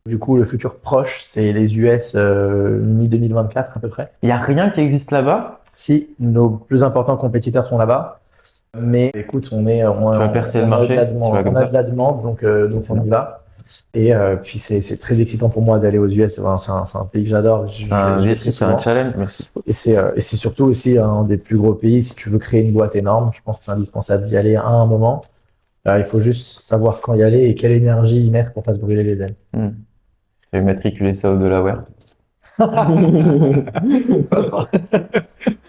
Du coup, le futur proche, c'est les US mi-2024 à peu près. Il n'y a rien qui existe là-bas? Si, nos plus importants compétiteurs sont là-bas. Mais écoute, on vas percer le marché, a de la demande, donc on y va. Et puis c'est très excitant pour moi d'aller aux US. C'est un pays que j'adore. C'est un défi, c'est un challenge. Merci. Et c'est surtout aussi un des plus gros pays. Si tu veux créer une boîte énorme, je pense que c'est indispensable d'y aller à un moment. Il faut juste savoir quand y aller et quelle énergie y mettre pour pas se brûler les ailes. Je vais matriculer ça au Delaware.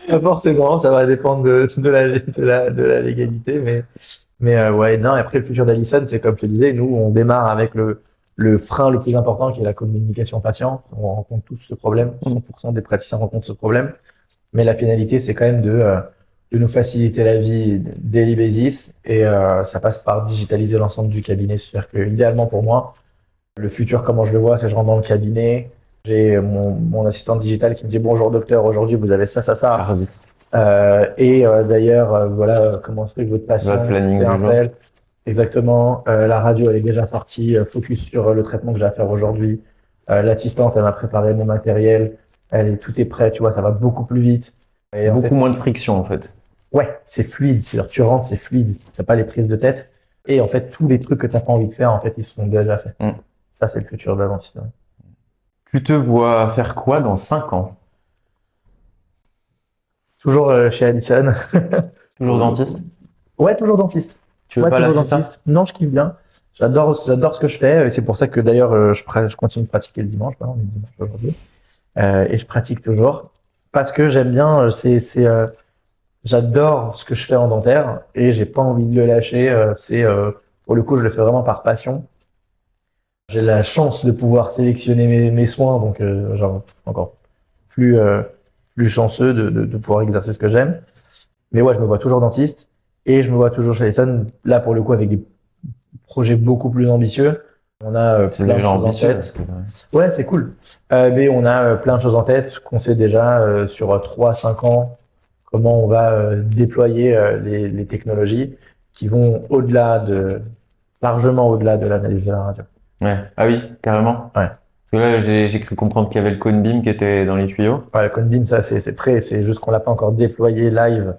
Pas forcément, ça va dépendre de la légalité, mais ouais, non, et après le futur d'Allison, c'est comme je te disais, nous, on démarre avec le frein le plus important qui est la communication patient. On rencontre tous ce problème, 100% des praticiens rencontrent ce problème, mais la finalité, c'est quand même de nous faciliter la vie daily basis, et ça passe par digitaliser l'ensemble du cabinet. C'est-à-dire que, idéalement pour moi, le futur, comment je le vois, c'est je rentre dans le cabinet, j'ai mon assistante digitale qui me dit bonjour docteur, aujourd'hui vous avez ça, ça, ça. D'ailleurs, voilà comment se fait que votre patient, c'est un tel. Exactement. La radio, elle est déjà sortie. Focus sur le traitement que j'ai à faire aujourd'hui. L'assistante, elle m'a préparé mon matériel. Tout est prêt, tu vois, ça va beaucoup plus vite. Et beaucoup moins de friction en fait. Ouais, c'est fluide. C'est-à-dire, tu rentres, c'est fluide. T'as pas les prises de tête. Et en fait, tous les trucs que t'as pas envie de faire, en fait, ils sont déjà faits. Ça, c'est le futur de la dentiste. Tu te vois faire quoi dans 5 ans? Toujours chez Allison. Toujours dentiste? Ouais, toujours dentiste. Tu veux pas toujours lâcher dentiste. Non, je kiffe bien. J'adore ce que je fais. Et c'est pour ça que d'ailleurs, je continue de pratiquer le dimanche. On est dimanche aujourd'hui. Et je pratique toujours. Parce que j'aime bien, j'adore ce que je fais en dentaire et j'ai pas envie de le lâcher. Pour le coup, je le fais vraiment par passion. J'ai la chance de pouvoir sélectionner mes soins, donc genre encore plus chanceux de pouvoir exercer ce que j'aime. Mais ouais, je me vois toujours dentiste et je me vois toujours chez Allison, là pour le coup avec des projets beaucoup plus ambitieux. On a plein de choses en tête. Ouais, c'est cool. Mais on a plein de choses en tête qu'on sait déjà sur 3-5 ans comment on va déployer les technologies qui vont largement au-delà de l'analyse de la radio. Ouais. Ah oui, carrément. Ouais. Parce que là, j'ai cru comprendre qu'il y avait le cone beam qui était dans les tuyaux. Ouais, le Conbeam, ça, c'est prêt. C'est juste qu'on l'a pas encore déployé live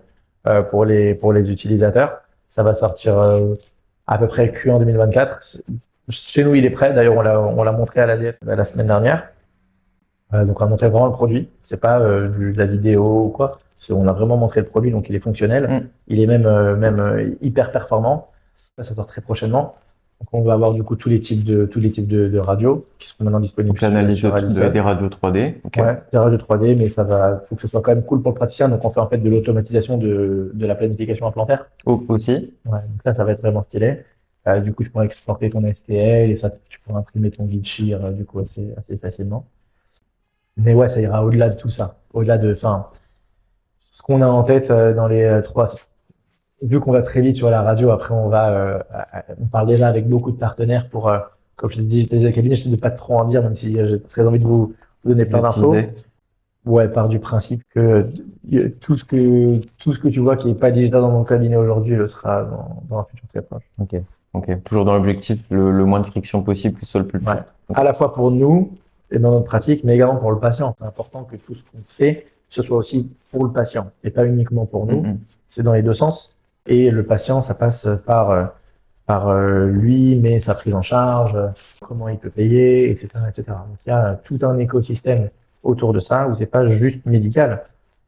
pour les utilisateurs. Ça va sortir à peu près Q1 2024. Chez nous, il est prêt. D'ailleurs, on l'a montré à l'ADF la semaine dernière. Donc, on a montré vraiment le produit. C'est pas de la vidéo ou quoi. On a vraiment montré le produit, donc il est fonctionnel. Il est même hyper performant. Ça sort très prochainement. Donc, on va avoir du coup tous les types de radios qui seront maintenant disponibles. Donc l'analyse sur Alison. des radios 3D. Okay. Ouais, des radios 3D, mais faut que ce soit quand même cool pour le praticien. Donc, on fait en fait de l'automatisation de la planification implantaire. Aussi. Ouais, donc ça va être vraiment stylé. Du coup, tu pourras exporter ton STL et ça, tu pourras imprimer ton guide shear du coup assez facilement. Mais ouais, ça ira au-delà de tout ça. Au-delà de, ce qu'on a en tête dans les trois. Vu qu'on va très vite sur la radio, après on parle déjà avec beaucoup de partenaires pour, comme je te dis, les cabinets, je sais de pas trop en dire, même si j'ai très envie de vous donner plein d'infos. Ouais, part du principe que tout ce que tu vois qui est pas déjà dans mon cabinet aujourd'hui le sera dans un futur très proche. Ok. Toujours dans l'objectif, le moins de friction possible, que ce soit le plus fluide. À la fois pour nous et dans notre pratique, mais également pour le patient. C'est important que tout ce qu'on fait, ce soit aussi pour le patient et pas uniquement pour nous. C'est dans les deux sens. Et le patient, ça passe par lui, mais sa prise en charge, comment il peut payer, etc., etc. Donc il y a tout un écosystème autour de ça, où c'est pas juste médical,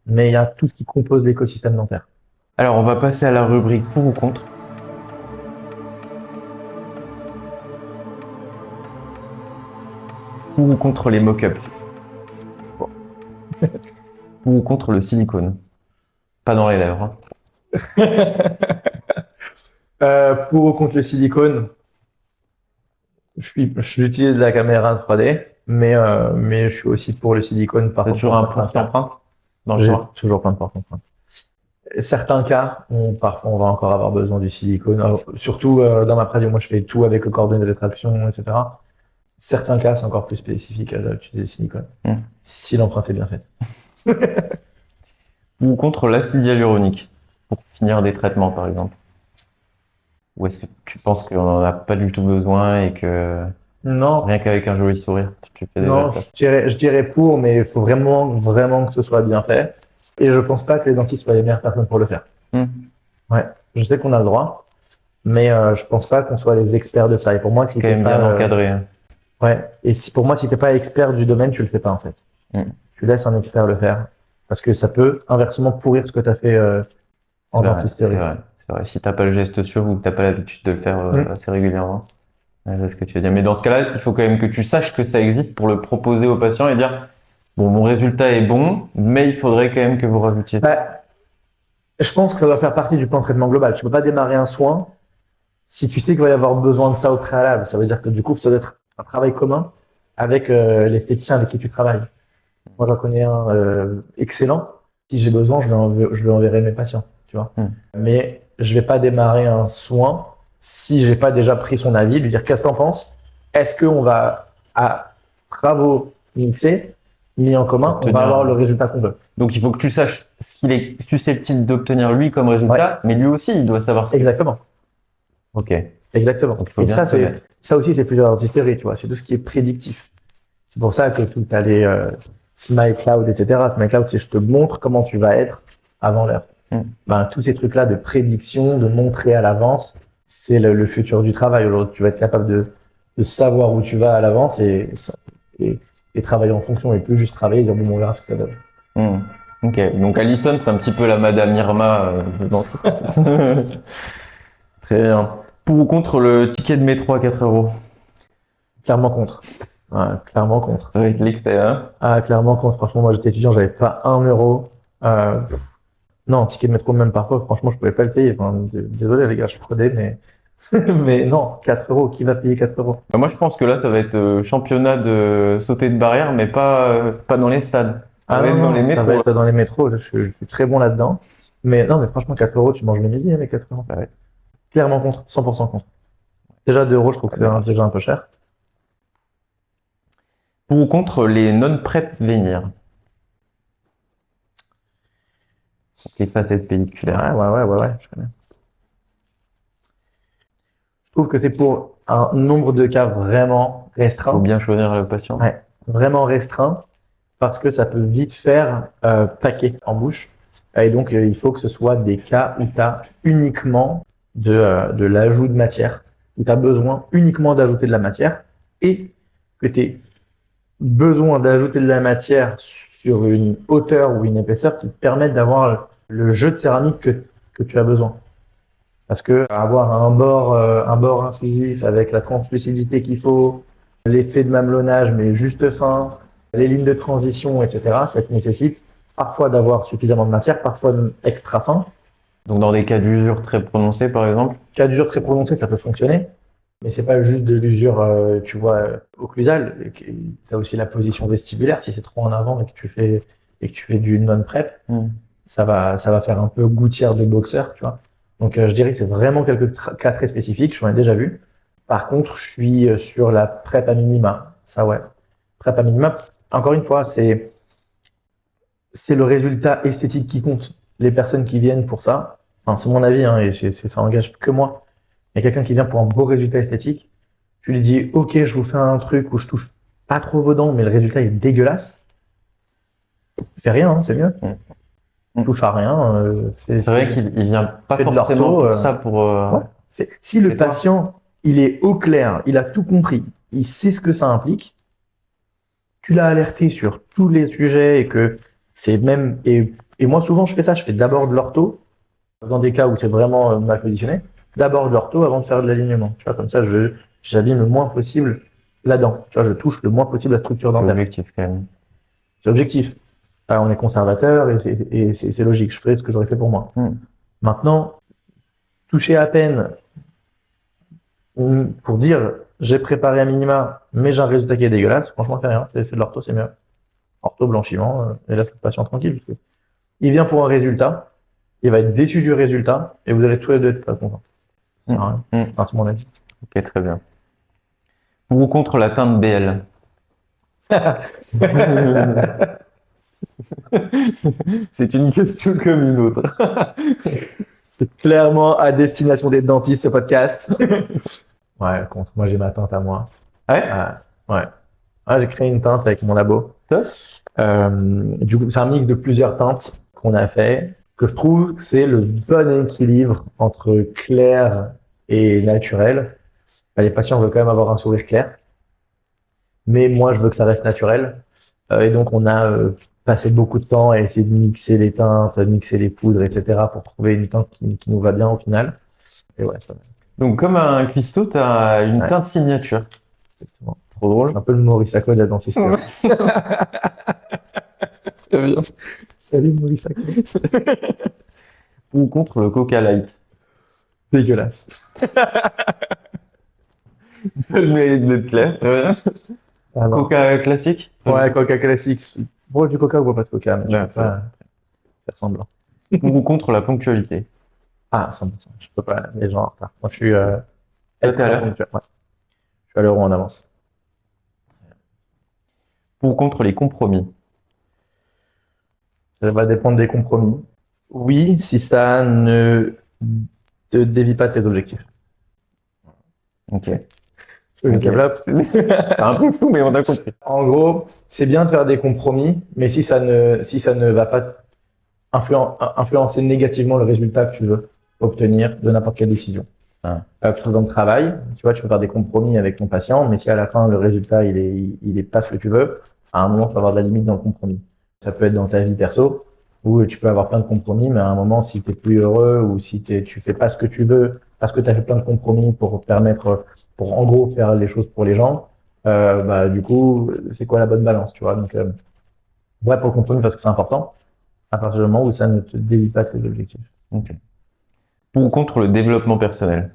mais il y a tout ce qui compose l'écosystème dentaire. Alors, on va passer à la rubrique pour ou contre. Pour ou contre les mock-ups. Bon. Pour ou contre le silicone. Pas dans les lèvres. Pour ou contre le silicone, j'utilise la caméra 3D, mais je suis aussi pour le silicone. T'as toujours un porte empreinte dans le choix? Toujours plein de porte empreinte. Certains cas, parfois on va encore avoir besoin du silicone. Alors, surtout dans ma pratique, moi je fais tout avec le coordonné de traction, etc. Certains cas, c'est encore plus spécifique d'utiliser le silicone. Si l'empreinte est bien faite. Ou contre l'acide hyaluronique, pour finir des traitements par exemple. Ou est-ce que tu penses qu'on n'en a pas du tout besoin et que non, rien qu'avec un joli sourire, tu fais déjà? Non, je dirais pour, mais il faut vraiment que ce soit bien fait. Et je pense pas que les dentistes soient les meilleures personnes pour le faire. Ouais, je sais qu'on a le droit, mais je pense pas qu'on soit les experts de ça. Et pour moi, c'est quand même bien encadré. Ouais. Et pour moi, si t'es pas expert du domaine, tu le fais pas en fait. Tu laisses un expert le faire, parce que ça peut inversement pourrir ce que tu as fait en dentisterie. C'est vrai. Si t'as pas le geste sûr ou que t'as pas l'habitude de le faire assez régulièrement. Ouais, c'est ce que tu veux dire. Mais dans ce cas-là, il faut quand même que tu saches que ça existe pour le proposer au patient et dire bon, mon résultat est bon, mais il faudrait quand même que vous rajoutiez. Je pense que ça doit faire partie du plan de traitement global. Tu peux pas démarrer un soin si tu sais qu'il va y avoir besoin de ça au préalable. Ça veut dire que du coup, ça doit être un travail commun avec l'esthéticien avec qui tu travailles. Moi, j'en connais un excellent. Si j'ai besoin, je lui enverrai mes patients, tu vois. Mais je vais pas démarrer un soin si j'ai pas déjà pris son avis, lui dire qu'est-ce que t'en penses? Est-ce qu'on va, à travaux mixés, mis en commun, on va avoir le résultat qu'on veut. Donc il faut que tu saches ce qu'il est susceptible d'obtenir lui comme résultat, mais lui aussi, il doit savoir ce Exactement. Ok. Exactement. Et ça aussi, c'est plusieurs dentisterie, tu vois. C'est tout ce qui est prédictif. C'est pour ça que tout les Smile Cloud, etc. Smile Cloud, c'est je te montre comment tu vas être avant l'heure. Tous ces trucs-là de prédiction, de montrer à l'avance, c'est le futur du travail. Aujourd'hui, tu vas être capable de savoir où tu vas à l'avance et travailler en fonction et plus juste travailler et dire bon, on verra ce que ça donne. Ok, donc Alison, c'est un petit peu la Madame Irma. Très bien. Pour ou contre le ticket de métro à 4 €? Clairement contre. Ouais, clairement contre. Avec l'excès, hein? Clairement contre. Franchement, moi j'étais étudiant, j'avais pas 1 €. Non, ticket de métro même parfois, franchement, je pouvais pas le payer. Enfin, désolé les gars, je fraudais, mais mais non, 4 €, qui va payer 4 €? Moi, je pense que là, ça va être championnat de sauter de barrière, mais pas dans les stades. Ça va être dans les métros. Je suis très bon là-dedans. Mais non, mais franchement, 4 €, tu manges le midi avec 4 €. Ouais. Clairement contre, 100% contre. Déjà 2 €, je trouve que c'est déjà un peu cher. Pour ou contre les non-prep venir? Les facettes pelliculaires. Ouais, je connais. trouve que c'est pour un nombre de cas vraiment Faut restreint. bien choisir le patient. Ouais, vraiment restreint, parce que ça peut vite faire paquet en bouche. Et donc, il faut que ce soit des cas où tu as uniquement de l'ajout de matière, où tu as besoin uniquement d'ajouter de la matière, et que tu aies besoin d'ajouter de la matière sur une hauteur ou une épaisseur qui te permettent d'avoir le jeu de céramique que tu as besoin. Parce que avoir un bord incisif avec la translucidité qu'il faut, l'effet de mamelonnage mais juste fin, les lignes de transition, etc., ça te nécessite parfois d'avoir suffisamment de matière, parfois extra fin. Donc dans des cas d'usure très prononcés, par exemple. Cas d'usure très prononcé, ça peut fonctionner, mais c'est pas juste de l'usure, tu vois, occlusale. Tu as aussi la position vestibulaire. Si c'est trop en avant et que tu fais du non-prep, ça va faire un peu gouttière de boxeur, tu vois. Donc, je dirais que c'est vraiment quelques cas très spécifiques. J'en ai déjà vu. Par contre, je suis sur la prep à minima. Ça, ouais. Prep à minima, encore une fois, c'est le résultat esthétique qui compte. Les personnes qui viennent pour ça, enfin, c'est mon avis, hein, et ça engage que moi. Mais quelqu'un qui vient pour un beau résultat esthétique, tu lui dis, OK, je vous fais un truc où je touche pas trop vos dents, mais le résultat est dégueulasse. Fais rien, hein, c'est mieux. Touche à rien. C'est vrai qu'il vient pas fais de forcément l'ortho, pour ça, pour... ouais. Si le Fais-toi. patient, il est au clair, il a tout compris, il sait ce que ça implique, tu l'as alerté sur tous les sujets et que c'est même... Et moi, souvent, je fais ça, je fais d'abord de l'ortho, dans des cas où c'est vraiment mal positionné, d'abord de l'ortho avant de faire de l'alignement. Tu vois, comme ça, j'abîme le moins possible la dent. Tu vois, je touche le moins possible la structure C'est dentaire. objectif quand même. C'est objectif. On est conservateur et c'est logique. Je ferai ce que j'aurais fait pour moi. Maintenant, toucher à peine pour dire j'ai préparé un minima, mais j'ai un résultat qui est dégueulasse, franchement, fais rien. Fais de l'ortho, c'est mieux. Ortho, blanchiment, et là, le patient tranquille. Parce que il vient pour un résultat, il va être déçu du résultat, et vous allez tous les deux être pas contents. Ça sert à rien. Enfin, c'est mon avis. Ok, très bien. Pour ou contre la teinte BL? C'est une question comme une autre. C'est clairement à destination des dentistes, ce podcast. Ouais, contre. Moi, j'ai ma teinte à moi. Ouais. Ouais. J'ai créé une teinte avec mon labo. Du coup, c'est un mix de plusieurs teintes qu'on a fait, que je trouve que c'est le bon équilibre entre clair et naturel. Les patients veulent quand même avoir un sourire clair, mais moi, je veux que ça reste naturel. Et donc, on a passé beaucoup de temps à essayer de mixer les teintes, mixer les poudres, etc., pour trouver une teinte qui nous va bien au final. Et ouais, c'est pas mal. Donc, comme un cuistot, tu as une teinte signature. Exactement. Trop drôle. Un peu le Maurice Sacco de la dentisterie. Très bien. Salut Maurice Sacco. Ou contre le Coca Light. Dégueulasse. Ça le mérite d'être clair. Très bien. Ah non. Coca classique? Ouais, Coca classique. Bois du Coca ou bois pas de Coca, mais Ouais, je peux pas faire semblant. Pour ou contre la ponctualité? Ah, 100%. Je peux pas, les gens en retard. Moi, je suis t'es à extra l'heure? ponctuel. Ouais. Je suis à l'heure en avance. Pour ou contre les compromis? Ça va dépendre des compromis. Oui, si ça ne te dévie pas de tes objectifs. Ok. Je Ok. développe. C'est un peu flou, mais on a compris. En gros, c'est bien de faire des compromis, mais si ça ne va pas influencer négativement le résultat que tu veux obtenir de n'importe quelle décision. Ah. Que ce soit dans le travail, tu vois, tu peux faire des compromis avec ton patient, mais si à la fin le résultat il est pas ce que tu veux, à un moment tu vas avoir de la limite dans le compromis. Ça peut être dans ta vie perso, où tu peux avoir plein de compromis, mais à un moment, si tu es plus heureux ou si tu fais pas ce que tu veux, parce que tu as fait plein de compromis pour en gros faire les choses pour les gens, bah du coup, c'est quoi la bonne balance, tu vois? Donc, ouais, pour le compromis parce que c'est important, à partir du moment où ça ne te dévie pas de tes objectifs. Ok. Pour ou contre le développement personnel?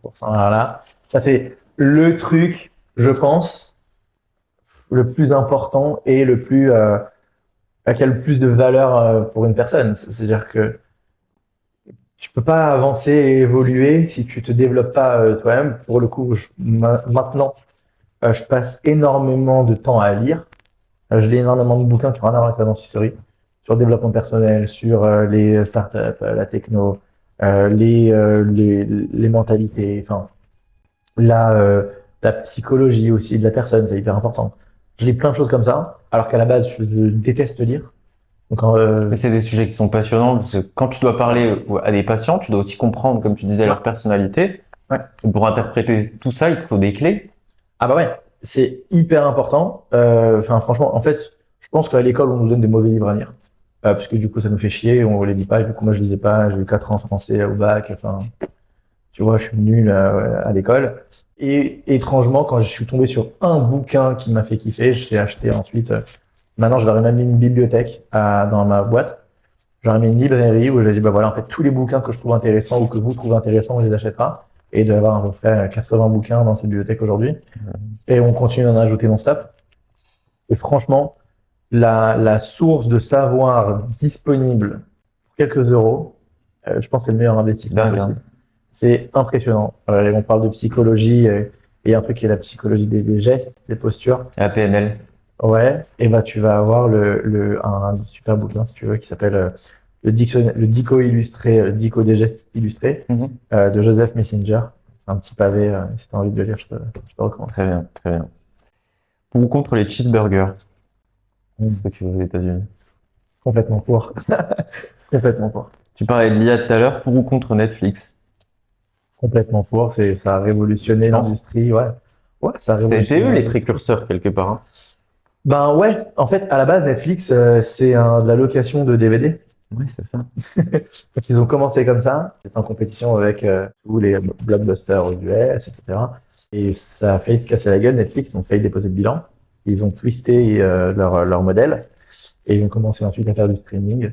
100%. Voilà. Ça, c'est le truc, je pense, le plus important et le plus, qui a le plus de valeur pour une personne. C'est-à-dire que tu peux pas avancer et évoluer si tu te développes pas toi-même. Pour le coup, maintenant, je passe énormément de temps à lire. Je lis énormément de bouquins qui ont rien à voir avec la dentisterie, sur le développement personnel, sur les startups, la techno, les mentalités, enfin, la psychologie aussi de la personne, c'est hyper important. Je lis plein de choses comme ça, alors qu'à la base, je déteste lire. Donc, Mais c'est des sujets qui sont passionnants parce que quand tu dois parler à des patients, tu dois aussi comprendre, comme tu disais, leur personnalité. Ouais. Pour interpréter tout ça, il te faut des clés. ah bah ouais, c'est hyper important. Enfin, franchement, en fait, je pense qu'à l'école, on nous donne des mauvais livres à lire. Parce que du coup, ça nous fait chier, on les lit pas. Et du coup, moi, je lisais pas. J'ai eu 4 ans en français au bac. Enfin, tu vois, je suis nul à l'école. Et étrangement, quand je suis tombé sur un bouquin qui m'a fait kiffer, je l'ai acheté ensuite. Maintenant, je leur ai même mis une bibliothèque dans ma boîte. J'aurais mis une librairie où j'ai dit, bah voilà, en fait, tous les bouquins que je trouve intéressants ou que vous trouvez intéressants, on les achètera. Et il doit y avoir à peu près 80 bouquins dans cette bibliothèque aujourd'hui. Et on continue d'en ajouter non-stop. Et franchement, la source de savoir disponible pour quelques euros, je pense que c'est le meilleur investissement Dingue, possible. C'est impressionnant. On parle de psychologie et un truc qui est la psychologie des gestes, des postures. La PNL. Ouais, et bah tu vas avoir un super bouquin si tu veux qui s'appelle le Dico illustré, le Dico des gestes illustrés de Joseph Messenger. C'est un petit pavé. Si t'as envie de le lire, je te recommande. Très bien, très bien. Pour ou contre les cheeseburgers, ceux qui vont aux États-Unis. Complètement pour. Complètement pour. Tu parlais de l'IA tout à l'heure, pour ou contre Netflix? Complètement pour. Ça a révolutionné Je pense. l'industrie. Ouais. Ouais, ça a Ça a été révolutionné eux les l'industrie. précurseurs quelque part. Hein. Ben ouais, en fait, à la base, Netflix, c'est de la location de DVD. Oui, c'est ça. Donc, ils ont commencé comme ça. C'était en compétition avec tous les blockbusters aux US, etc. Et ça a failli se casser la gueule. Netflix, ils ont failli déposer le bilan. Ils ont twisté leur modèle. Et ils ont commencé ensuite à faire du streaming.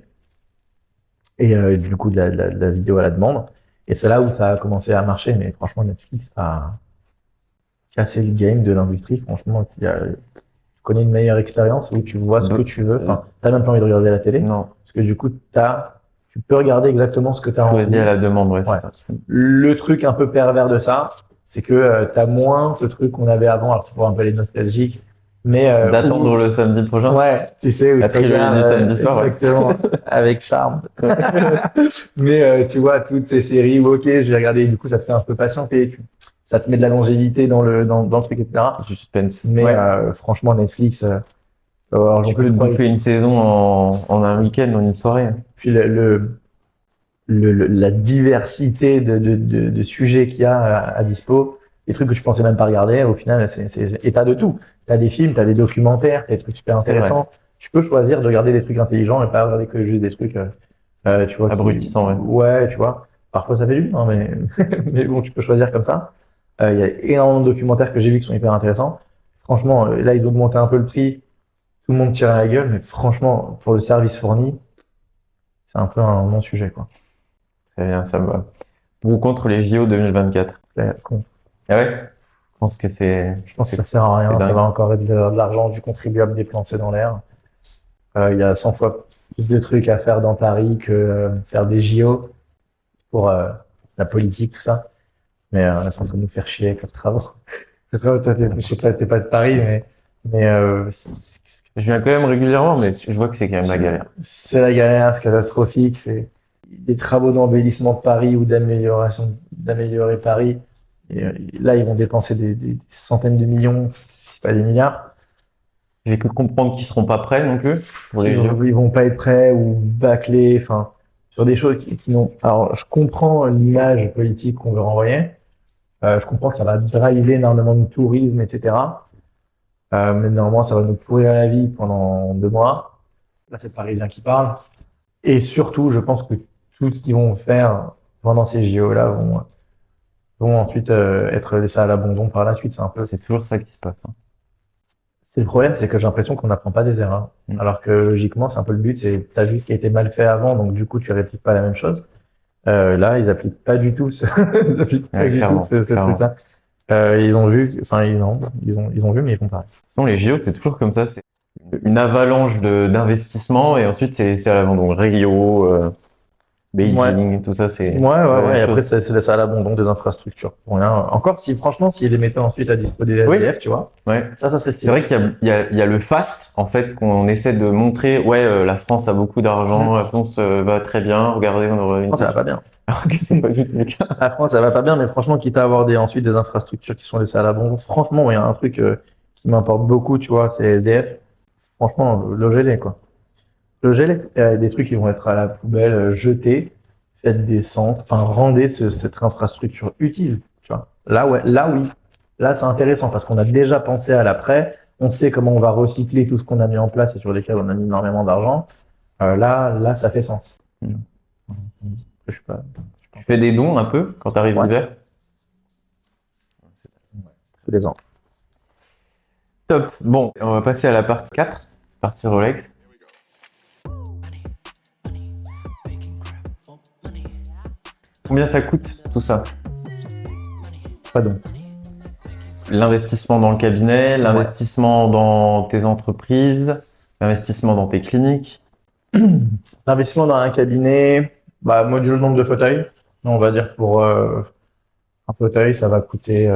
Et du coup, de la vidéo à la demande. Et c'est là où ça a commencé à marcher. Mais franchement, Netflix a cassé le game de l'industrie. Franchement, tu connais une meilleure expérience où tu vois ce que tu veux. Enfin, t'as même pas envie de regarder la télé. Non. Parce que du coup, tu peux regarder exactement ce que tu as envie. Choisi à la demande, ouais, c'est Ouais. ça. Le truc un peu pervers de ça, c'est que tu as moins ce truc qu'on avait avant. Alors, c'est pour un peu les nostalgiques. Mais D'attendre le samedi prochain. ouais, tu sais, où La tu trilogie regardes, du samedi soir, ouais. exactement, avec charme. Mais tu vois, toutes ces séries, ok, je vais regarder, du coup, ça te fait un peu patienter. Ça te met de la longévité dans le truc, etc. Du suspense. Mais Ouais. franchement, Netflix, alors, Tu en peux plus, te je crois, bouffer une saison en un week-end, en une soirée. puis la diversité de sujets qu'il y a à dispo, des trucs que tu pensais même pas regarder, au final, et t'as de tout. T'as des films, t'as des documentaires, t'as des trucs super intéressants. Tu peux choisir de regarder des trucs intelligents et pas regarder que juste des trucs, tu vois. Abrutissants, ouais. Ouais, tu vois. Parfois, ça fait du bien, mais, mais bon, tu peux choisir comme ça. Il y a énormément de documentaires que j'ai vus qui sont hyper intéressants. Franchement, là, ils ont augmenté un peu le prix. Tout le monde tire à la gueule, mais franchement, pour le service fourni, c'est un peu un non-sujet, quoi. Très bien, ça me va. Pour ou contre les JO 2024? Contre. Ah ouais? Je pense que c'est. Je pense que ça sert à rien, c'est ça dingue. va encore être de l'argent du contribuable dépensé dans l'air. Il y a 100 fois plus de trucs à faire dans Paris que faire des JO pour la politique, tout ça. Mais c'est en train de nous faire chier avec leurs travaux. Toi, je sais pas, t'es pas de Paris, mais Je viens quand même régulièrement, mais je vois que c'est quand même la galère. c'est la galère, c'est catastrophique. C'est des travaux d'embellissement de Paris ou d'améliorer Paris. Et là, ils vont dépenser des centaines de millions, si pas des milliards. J'ai cru comprendre qu'ils seront pas prêts non plus pour les JO. Ils vont pas être prêts ou bâclés, enfin, sur des choses qui n'ont. Alors, je comprends l'image politique qu'on veut renvoyer. Je comprends que ça va driver énormément de tourisme, etc. Mais normalement, ça va nous pourrir la vie pendant 2 mois. Là, c'est le Parisien qui parle. Et surtout, je pense que tout ce qu'ils vont faire pendant ces JO-là vont ensuite être laissés à l'abandon par la suite. C'est un peu. C'est toujours ça qui se passe. Hein. C'est le problème, c'est que j'ai l'impression qu'on n'apprend pas des erreurs. Alors que logiquement, c'est un peu le but, c'est t'as vu ce qui a été mal fait avant, donc du coup, tu répliques pas la même chose. Là, ils appliquent pas du tout ils appliquent pas Ouais, du clairement, tout ce clairement. truc-là. Ils ont vu, enfin, ils ont vu, mais ils font pareil. Sinon, les JO, c'est toujours comme ça. C'est une avalanche d'investissement et ensuite, c'est à l'abandon. Rio, Beijing, tout ça, c'est. Ouais. Et après, c'est laissé à l'abandon des infrastructures. Pour rien. Encore si, franchement, s'ils les mettaient ensuite à dispo des Oui. SDF, tu vois. Ouais. Ça serait C'est stylé. vrai qu'il y a le fast, en fait, qu'on essaie de montrer. Ouais, la France a beaucoup d'argent, la France va très bien. Regardez, on aura une. Ça va pas bien. Alors que c'est pas du tout le cas. La France, ça va pas bien, mais franchement, quitte à avoir ensuite des infrastructures qui sont laissées à l'abandon, franchement, il y a un truc qui m'importe beaucoup, tu vois, c'est EDF. Franchement, logez-les, quoi. Logez-les. Il y a des trucs qui vont être à la poubelle, jetés, faites des centres, enfin, rendez cette infrastructure utile, tu vois. Là, ouais, là, oui. Là, c'est intéressant parce qu'on a déjà pensé à l'après, on sait comment on va recycler tout ce qu'on a mis en place et sur lesquels on a mis énormément d'argent. Là, ça fait sens. Je suis pas. Tu fais des dons un peu quand tu arrives Ouais. l'hiver? Tous les ans. Top. Bon, on va passer à la partie 4, partie Rolex. Combien ça coûte tout ça? Pas donc. L'investissement dans le cabinet, l'investissement dans tes entreprises, l'investissement dans tes cliniques. L'investissement dans un cabinet, module le nombre de fauteuils. On va dire pour un fauteuil, ça va coûter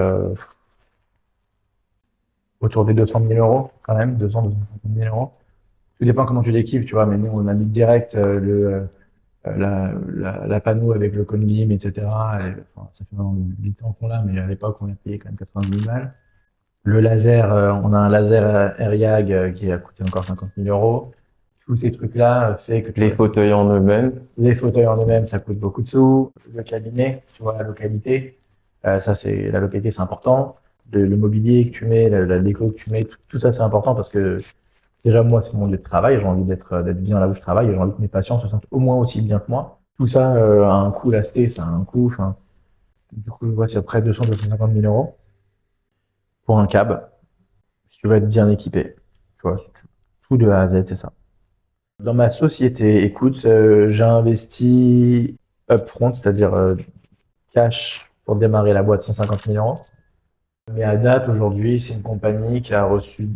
autour des 200 000 euros quand même, 250 000 euros. Tout dépend comment tu l'équipes, tu vois, mais nous, on a mis direct la panneau avec le Conbeam, etc. Et, enfin, ça fait vraiment 8 ans qu'on l'a, mais à l'époque, on a payé quand même 90 000 balles. Le laser, on a un laser AirYag qui a coûté encore 50 000 euros. Tous ces trucs-là fait que Les fauteuils en eux-mêmes. les fauteuils en eux-mêmes, ça coûte beaucoup de sous. Le cabinet, tu vois, la localité, la localité, c'est important. Le mobilier que tu mets, la déco que tu mets, tout ça, c'est important parce que déjà, moi, c'est mon lieu de travail. J'ai envie d'être bien là où je travaille et j'ai envie que mes patients se sentent au moins aussi bien que moi. Tout ça a un coût, l'acheter, ça a un coût. Enfin, du coup, je vois, c'est à peu près 250 000 euros pour un cab. Si tu veux être bien équipé, tu vois, tout de A à Z, c'est ça. Dans ma société, écoute, j'ai investi upfront, c'est-à-dire cash pour démarrer la boîte 150 000 euros. Mais à date, aujourd'hui, c'est une compagnie qui a reçu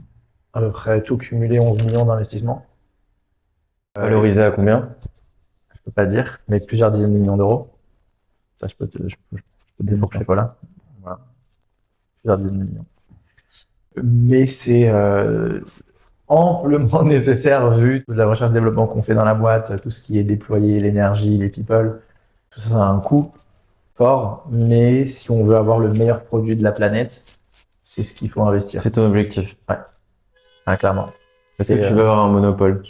à peu près tout cumulé 11 millions d'investissements. Valorisé à combien? Je peux pas dire, mais plusieurs dizaines de millions d'euros. Ça, je peux te défourcher, voilà. Voilà. Plusieurs dizaines de millions. Mais c'est amplement nécessaire vu toute la recherche et développement qu'on fait dans la boîte, tout ce qui est déployé, l'énergie, les people, tout ça, ça a un coût fort, mais si on veut avoir le meilleur produit de la planète, c'est ce qu'il faut investir. C'est ton objectif. Clairement. Est-ce que tu veux avoir un monopole?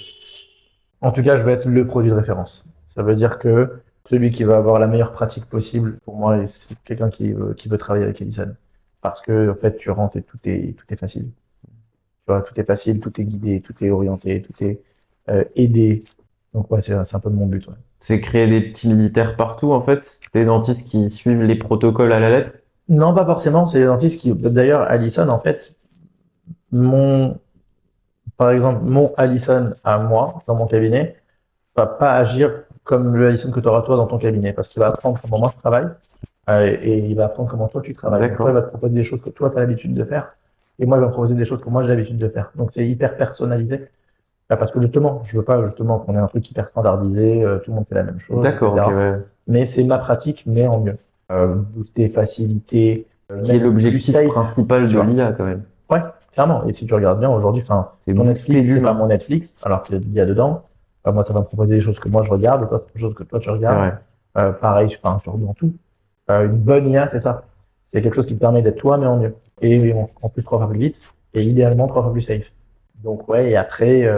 En tout cas, je veux être le produit de référence. Ça veut dire que celui qui va avoir la meilleure pratique possible, pour moi, c'est quelqu'un qui veut travailler avec Edison. Parce que, en fait, tu rentres et tout est facile. Tu vois, tout est facile, tout est guidé, tout est orienté, tout est aidé. Donc, ouais, c'est un peu de mon but, ouais. C'est créer des petits militaires partout, en fait. Des dentistes qui suivent les protocoles à la lettre. Non, pas forcément. C'est les dentistes qui, d'ailleurs, Allison, en fait, par exemple, mon Allison à moi, dans mon cabinet, va pas agir comme le Allison que tu auras toi dans ton cabinet, parce qu'il va apprendre comment moi je travaille, et il va apprendre comment toi tu travailles. Donc, D'accord. toi, il va te proposer des choses que toi tu as l'habitude de faire, et moi je vais te proposer des choses que moi j'ai l'habitude de faire. Donc c'est hyper personnalisé. Parce que justement, je veux pas justement qu'on ait un truc hyper standardisé, tout le monde fait la même chose, D'accord, etc. ok, ouais. Mais c'est ma pratique, mais en mieux. Booster, faciliter, Qui est l'objectif safe, principal tu de vois. l'IA, quand même. Ouais, clairement. Et si tu regardes bien aujourd'hui, enfin, C'est mon bon, Netflix, c'est c'est l'humain. pas mon Netflix, alors qu'il y a dedans. Moi, ça va me proposer des choses que moi je regarde, toi, des choses que toi tu C'est regardes. vrai. Pareil, enfin, dans tout. Une bonne IA, c'est ça. C'est quelque chose qui te permet d'être toi, mais en mieux. Et en plus 3 fois plus vite. Et idéalement 3 fois plus safe. Donc, ouais, et après,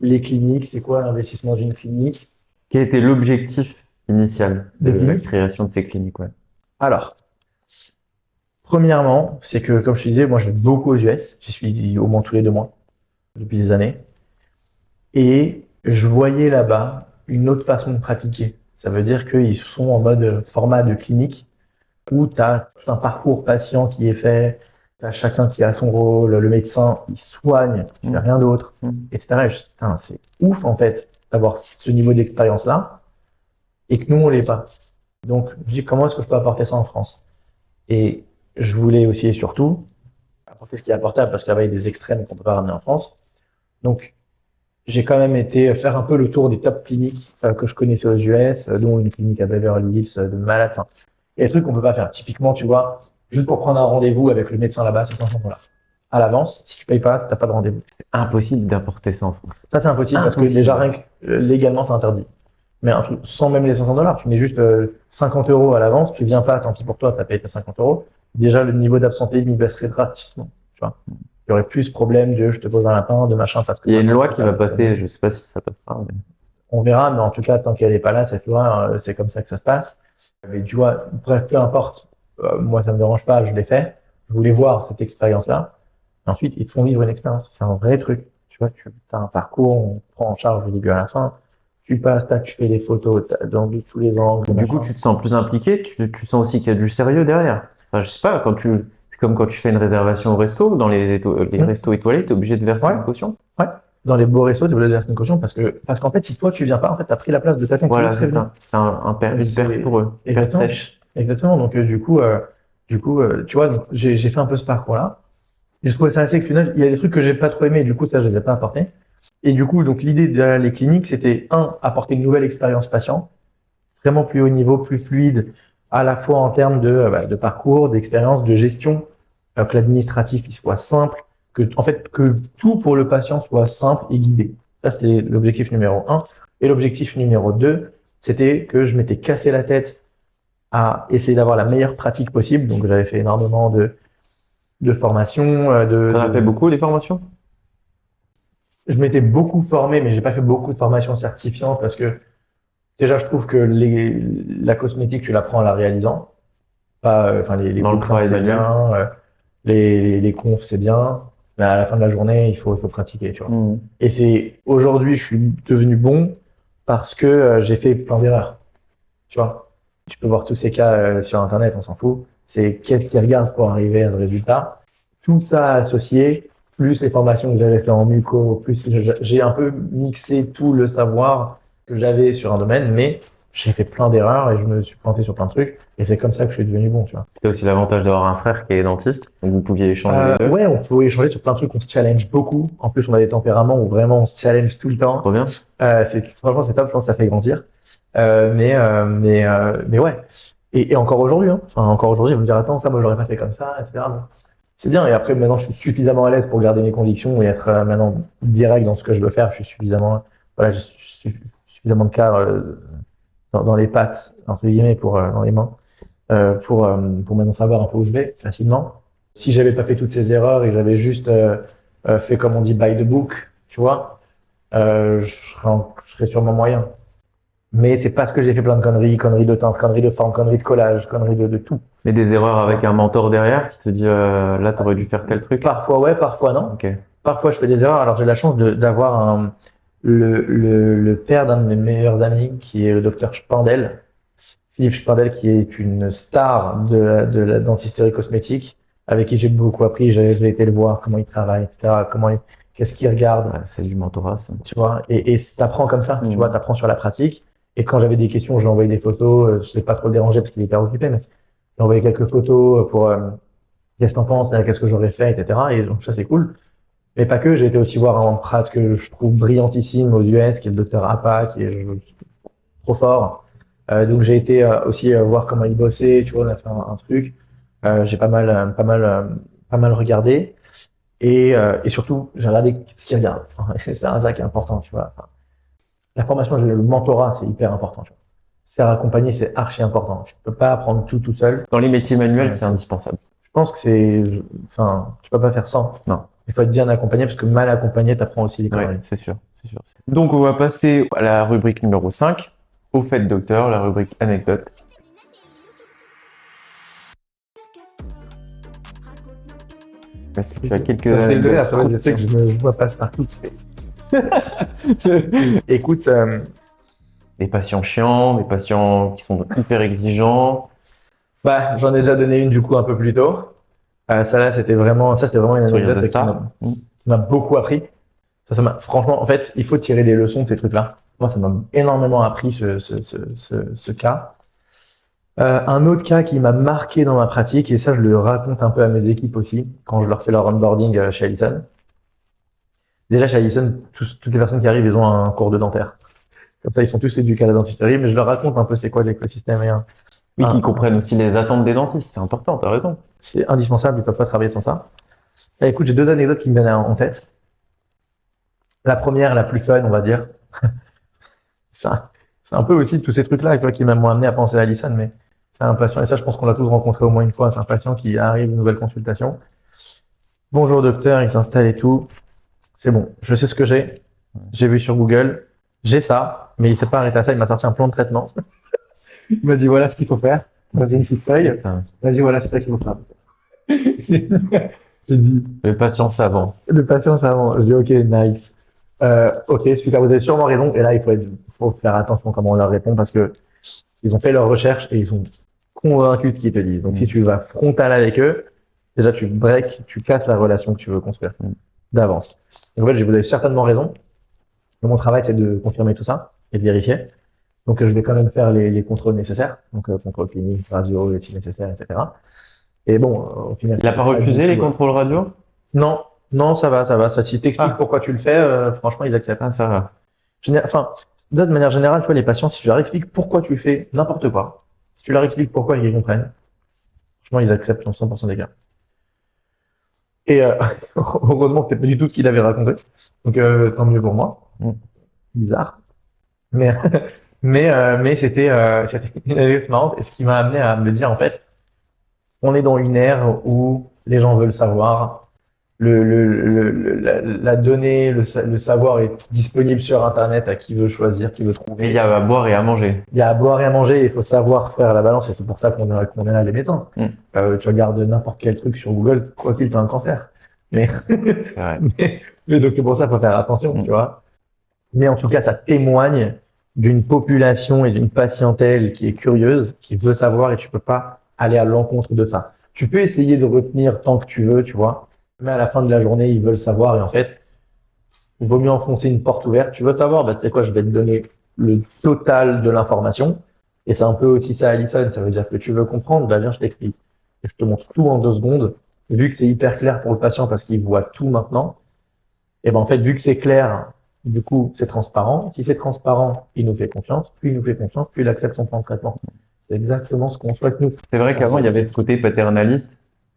les cliniques, c'est quoi l'investissement d'une clinique? Quel était l'objectif initial de Des la cliniques création de ces cliniques, ouais. Alors, premièrement, c'est que, comme je te disais, moi, je vais beaucoup aux US. J'y suis au moins tous les 2 mois, depuis des années. Et je voyais là-bas une autre façon de pratiquer. Ça veut dire qu'ils sont en mode format de clinique où tu as tout un parcours patient qui est fait, tu as chacun qui a son rôle, le médecin, il soigne, il fait rien d'autre, etc. Et je dis, putain, c'est ouf en fait d'avoir ce niveau d'expérience-là et que nous, on l'est pas. Donc, je dis, comment est-ce que je peux apporter ça en France? Et je voulais aussi et surtout apporter ce qui est apportable parce qu'il y a des extrêmes qu'on peut pas ramener en France. Donc, j'ai quand même été faire un peu le tour des top cliniques que je connaissais aux US, dont une clinique à Beverly Hills de malade. Enfin, il y a des trucs qu'on peut pas faire. Typiquement, tu vois, juste pour prendre un rendez-vous avec le médecin là-bas, c'est 500 $ à l'avance. Si tu payes pas, t'as pas de rendez-vous. C'est impossible d'apporter ça en France. Ça, c'est impossible parce que déjà, rien que légalement, c'est interdit. Mais sans même les 500 $, tu mets juste 50 € à l'avance, tu viens pas, tant pis pour toi, tu as payé tes 50 €. Déjà, le niveau d'absentéisme, il baisserait drastiquement. Tu vois. Il y aurait plus de problème de je te pose un lapin, de machin, parce que Il y a une maintenant, loi c'est qui pas- va c'est pas passer, bien. je sais pas si ça passera. On verra, mais en tout cas, tant qu'elle n'est pas là, cette loi, c'est comme ça que ça se passe. Mais tu vois, bref, peu importe. Moi, ça me dérange pas, je l'ai fait. Je voulais voir cette expérience-là. Ensuite, ils te font vivre une expérience. C'est un vrai truc. Tu vois, tu as un parcours, on prend en charge du début à la fin. Tu passes, tu fais les photos de tous les angles. Du coup, machin. tu te sens plus impliqué, tu sens aussi qu'il y a du sérieux derrière. Enfin, je sais pas, c'est comme quand tu fais une réservation au resto, dans les restos étoilés, tu es obligé de verser Ouais. une caution. Ouais. Dans les beaux restos, tu veux dire une caution parce qu'en fait, si toi tu viens pas, en fait, t'as pris la place de quelqu'un qui Voilà, lui serait c'est venu. ça. C'est une perte pour eux. Une perte Exactement. sèche. Exactement. Donc, tu vois, donc, j'ai fait un peu ce parcours-là. J'ai trouvé ça assez exceptionnel. Il y a des trucs que j'ai pas trop aimé, du coup, ça, je les ai pas apportés. Et du coup, donc, l'idée derrière les cliniques, c'était, apporter une nouvelle expérience patient, vraiment plus haut niveau, plus fluide, à la fois en termes de parcours, d'expérience, de gestion, que l'administratif il soit simple, en fait, que tout pour le patient soit simple et guidé. Ça, c'était l'objectif numéro 1. Et l'objectif numéro 2, c'était que je m'étais cassé la tête à essayer d'avoir la meilleure pratique possible. Donc, j'avais fait énormément de formations, T'en as fait beaucoup des formations? je m'étais beaucoup formé, mais j'ai pas fait beaucoup de formations certifiantes parce que déjà, je trouve que la cosmétique, tu l'apprends en la réalisant. Pas, enfin, les Dans le bouquins, travail c'est manuel. bien, les confs, c'est bien, mais à la fin de la journée, il faut pratiquer, tu vois. Mhm. Et c'est aujourd'hui, je suis devenu bon parce que j'ai fait plein d'erreurs, tu vois. Tu peux voir tous ces cas sur Internet, on s'en fout. C'est qu'est-ce qu'ils regardent pour arriver à ce résultat. Tout ça associé, plus les formations que j'avais fait en muco, plus j'ai un peu mixé tout le savoir que j'avais sur un domaine, mais j'ai fait plein d'erreurs et je me suis planté sur plein de trucs. Et c'est comme ça que je suis devenu bon, tu vois. C'était aussi l'avantage d'avoir un frère qui est dentiste, donc vous pouviez échanger les deux. Ouais, on pouvait échanger sur plein de trucs, on se challenge beaucoup. En plus, on a des tempéraments où vraiment on se challenge tout le temps. Trop bien. Franchement, c'est top, je pense que ça fait grandir. Mais ouais. Et encore aujourd'hui, hein. Enfin, encore aujourd'hui, vous me dire, attends, ça, moi, j'aurais pas fait comme ça, etc. Bon. C'est bien. Et après, maintenant, je suis suffisamment à l'aise pour garder mes convictions et être maintenant direct dans ce que je veux faire. Je suis suffisamment, voilà, je suis suffisamment de cas dans les pattes, entre guillemets, dans les mains, pour maintenant savoir un peu où je vais facilement. Si j'avais pas fait toutes ces erreurs et j'avais juste fait, comme on dit, by the book, tu vois, je serais sûrement moyen. Mais c'est parce que j'ai fait plein de conneries de teinte, conneries de forme, conneries de collage, conneries de tout. Mais des erreurs avec un mentor derrière qui te dit là, t'aurais dû faire tel truc. Parfois ouais, parfois non. Ok. Parfois je fais des erreurs. Alors j'ai la chance d'avoir le père d'un de mes meilleurs amis qui est le docteur Spandel, Philippe Spandel, qui est une star de la dentisterie cosmétique, avec qui j'ai beaucoup appris. J'ai été le voir, comment il travaille, etc. Qu'est-ce qu'il regarde. Ouais, c'est du mentorat, ça. Tu vois, et t'apprends comme ça, tu vois, t'apprends sur la pratique. Et quand j'avais des questions, je lui envoyais des photos, je sais pas trop le déranger parce qu'il est hyper occupé, mais je lui envoyais quelques photos pour, qu'est-ce que t'en penses, qu'est-ce que j'aurais fait, etc. Et donc ça, c'est cool. Mais pas que, j'ai été aussi voir un prat que je trouve brillantissime aux US, qui est le docteur Appa, qui est trop fort. Donc j'ai été aussi voir comment il bossait, tu vois, on a fait un truc. J'ai pas mal regardé. Et surtout, j'ai regardé ce qu'il regarde. C'est ça qui est important, tu vois. Enfin, la formation, le mentorat, c'est hyper important. Tu vois. Se faire accompagner, c'est archi important. Je peux pas apprendre tout seul. Dans les métiers manuels, Ouais. c'est indispensable. Je pense que enfin, tu peux pas faire sans. Non. Il faut être bien accompagné parce que mal accompagné, t'apprends aussi les conneries. Ouais, c'est sûr, c'est sûr. Donc on va passer à la rubrique numéro 5, au fait docteur, la rubrique anecdote. Est-ce que tu as quelques Ça me fait anecdotes rire, je sais que je me vois passe-partout. Écoute, des patients chiants, des patients qui sont hyper exigeants. bah, j'en ai déjà donné une du coup un peu plus tôt. C'était vraiment une Sur anecdote Yastar. qui m'a beaucoup appris. Franchement, en fait, il faut tirer des leçons de ces trucs-là. Moi, ça m'a énormément appris ce cas. Un autre cas qui m'a marqué dans ma pratique, et ça, je le raconte un peu à mes équipes aussi, quand je leur fais leur onboarding chez Allison. Déjà, chez Allison, toutes les personnes qui arrivent, ils ont un cours de dentaire. Comme ça, ils sont tous éduqués à la dentisterie, mais je leur raconte un peu c'est quoi l'écosystème. Oui, qui comprennent aussi les attentes des dentistes, c'est important, t'as raison. C'est indispensable, ils peuvent pas travailler sans ça. Là, écoute, j'ai deux anecdotes qui me viennent en tête. La première, la plus fun, on va dire. C'est c'est un peu aussi tous ces trucs-là, tu vois, qui m'ont amené à penser à Alison, mais c'est un patient, et ça, je pense qu'on l'a tous rencontré au moins une fois, c'est un patient qui arrive, une nouvelle consultation. Bonjour docteur, il s'installe et tout. C'est bon, je sais ce que j'ai vu sur Google, j'ai ça, mais il s'est pas arrêté à ça, il m'a sorti un plan de traitement. Il m'a dit voilà ce qu'il faut faire. Il m'a dit une petite feuille. Ça. Il m'a dit voilà, c'est ça qu'il faut faire. J'ai dit Le patient savant. de patience avant. Je dis ok, nice. Ok, super, vous avez sûrement raison. Et là, faut faire attention comment on leur répond parce que ils ont fait leurs recherches et ils sont convaincus de ce qu'ils te disent. Donc si tu vas frontal avec eux, déjà tu breaks, tu casses la relation que tu veux construire d'avance. Donc, en fait, vous avez certainement raison. Mon travail, c'est de confirmer tout ça et de vérifier. Donc, je vais quand même faire les contrôles nécessaires. Donc, contrôle clinique, radio, si nécessaire, etc. Et bon, au final. Il a pas refusé les contrôles radio? Non, non, ça va, ça va. Ça, si t'expliques pourquoi tu le fais, franchement, ils acceptent. Ah, ça va. Enfin, de manière générale, tu vois, les patients, si tu leur expliques pourquoi tu fais n'importe quoi, si tu leur expliques pourquoi ils comprennent, franchement, ils acceptent dans 100% des cas. Et heureusement, c'était pas du tout ce qu'il avait raconté. Donc, tant mieux pour moi. Bizarre. Mais, mais c'était une anecdote marrante. Et ce qui m'a amené à me dire, en fait, on est dans une ère où les gens veulent savoir. La donnée, le savoir est disponible sur Internet à qui veut choisir, qui veut trouver. Et il y a à boire et à manger. Il y a à boire et à manger, il faut savoir faire la balance et c'est pour ça qu'on est là les médecins. Tu regardes n'importe quel truc sur Google, quoi qu'il t'as un cancer. Mais, mais donc c'est pour ça qu'il faut faire attention, tu vois. Mais en tout cas, ça témoigne d'une population et d'une patientèle qui est curieuse, qui veut savoir et tu peux pas aller à l'encontre de ça. Tu peux essayer de retenir tant que tu veux, tu vois. Mais à la fin de la journée, ils veulent savoir et en fait, il vaut mieux enfoncer une porte ouverte. Tu veux savoir, bah, tu sais quoi, je vais te donner le total de l'information. Et c'est un peu aussi ça, Alison. Ça veut dire que tu veux comprendre, bah, viens, je t'explique. Et je te montre tout en 2 secondes. Vu que c'est hyper clair pour le patient parce qu'il voit tout maintenant, et ben, en fait, vu que c'est clair, du coup, c'est transparent. Si c'est transparent, il nous fait confiance. Plus il nous fait confiance, plus il accepte son plan de traitement. C'est exactement ce qu'on souhaite nous. C'est vrai qu'avant, il y avait ce côté paternaliste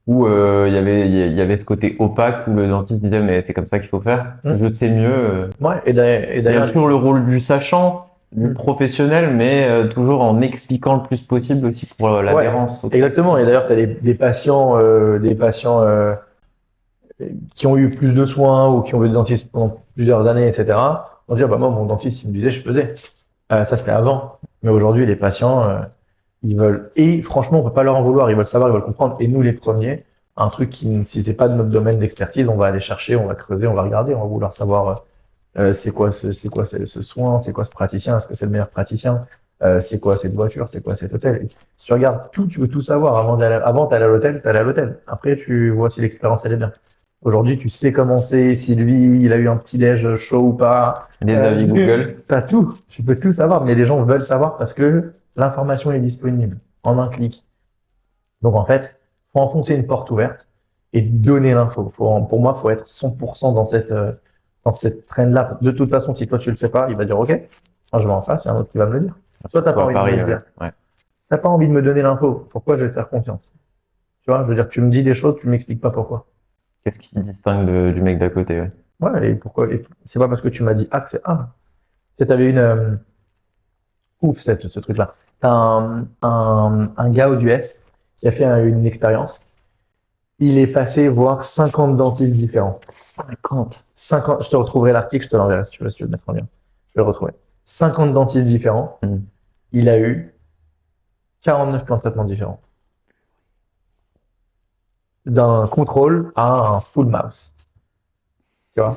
où il y avait ce côté opaque où le dentiste disait mais c'est comme ça qu'il faut faire, je sais mieux. Ouais, et d'ailleurs, il y a toujours le rôle du sachant, du professionnel, mais toujours en expliquant le plus possible aussi pour l'adhérence. Ouais, exactement. Et d'ailleurs, tu as des patients qui ont eu plus de soins ou qui ont vu des dentistes pendant plusieurs années, etc. On dit bah moi mon dentiste il me disait je faisais. Ça c'était avant. Mais aujourd'hui les patients ils veulent, et franchement, on peut pas leur en vouloir, ils veulent savoir, ils veulent comprendre. Et nous, les premiers, un truc qui, si c'est pas de notre domaine d'expertise, on va aller chercher, on va creuser, on va regarder, on va vouloir savoir, c'est quoi ce soin, c'est quoi ce praticien, est-ce que c'est le meilleur praticien, c'est quoi cette voiture, c'est quoi cet hôtel. Et si tu regardes tout, tu veux tout savoir avant t'allais à l'hôtel, t'allais à l'hôtel. Après, tu vois si l'expérience elle est bien. Aujourd'hui, tu sais comment c'est, si lui, il a eu un petit déj chaud ou pas. Les avis Google. T'as tout. Tu peux tout savoir, mais les gens veulent savoir parce que l'information est disponible en un clic. Donc, en fait, faut enfoncer une porte ouverte et donner l'info. Pour moi, faut être 100% dans cette trend-là. De toute façon, si toi, tu le fais pas, il va dire, OK, moi, je vais en face, il y a un autre qui va me le dire. Toi, t'as pas envie de me le dire. T'as pas envie de me donner l'info. Pourquoi je vais te faire confiance? Tu vois, je veux dire, tu me dis des choses, tu m'expliques pas pourquoi. Qu'est-ce qui distingue du mec d'à côté, ouais. Ouais, et pourquoi? C'est pas parce que tu m'as dit A que c'est A. Tu sais, t'avais une, ouf, ce truc-là. T'as un gars aux US qui a fait une expérience. Il est passé voir 50 dentistes différents. 50. Je te retrouverai l'article, je te l'enverrai si tu veux le mettre en lien. Je vais le retrouver. 50 dentistes différents. Il a eu 49 plans de traitement différents. D'un contrôle à un full mouse. Tu vois?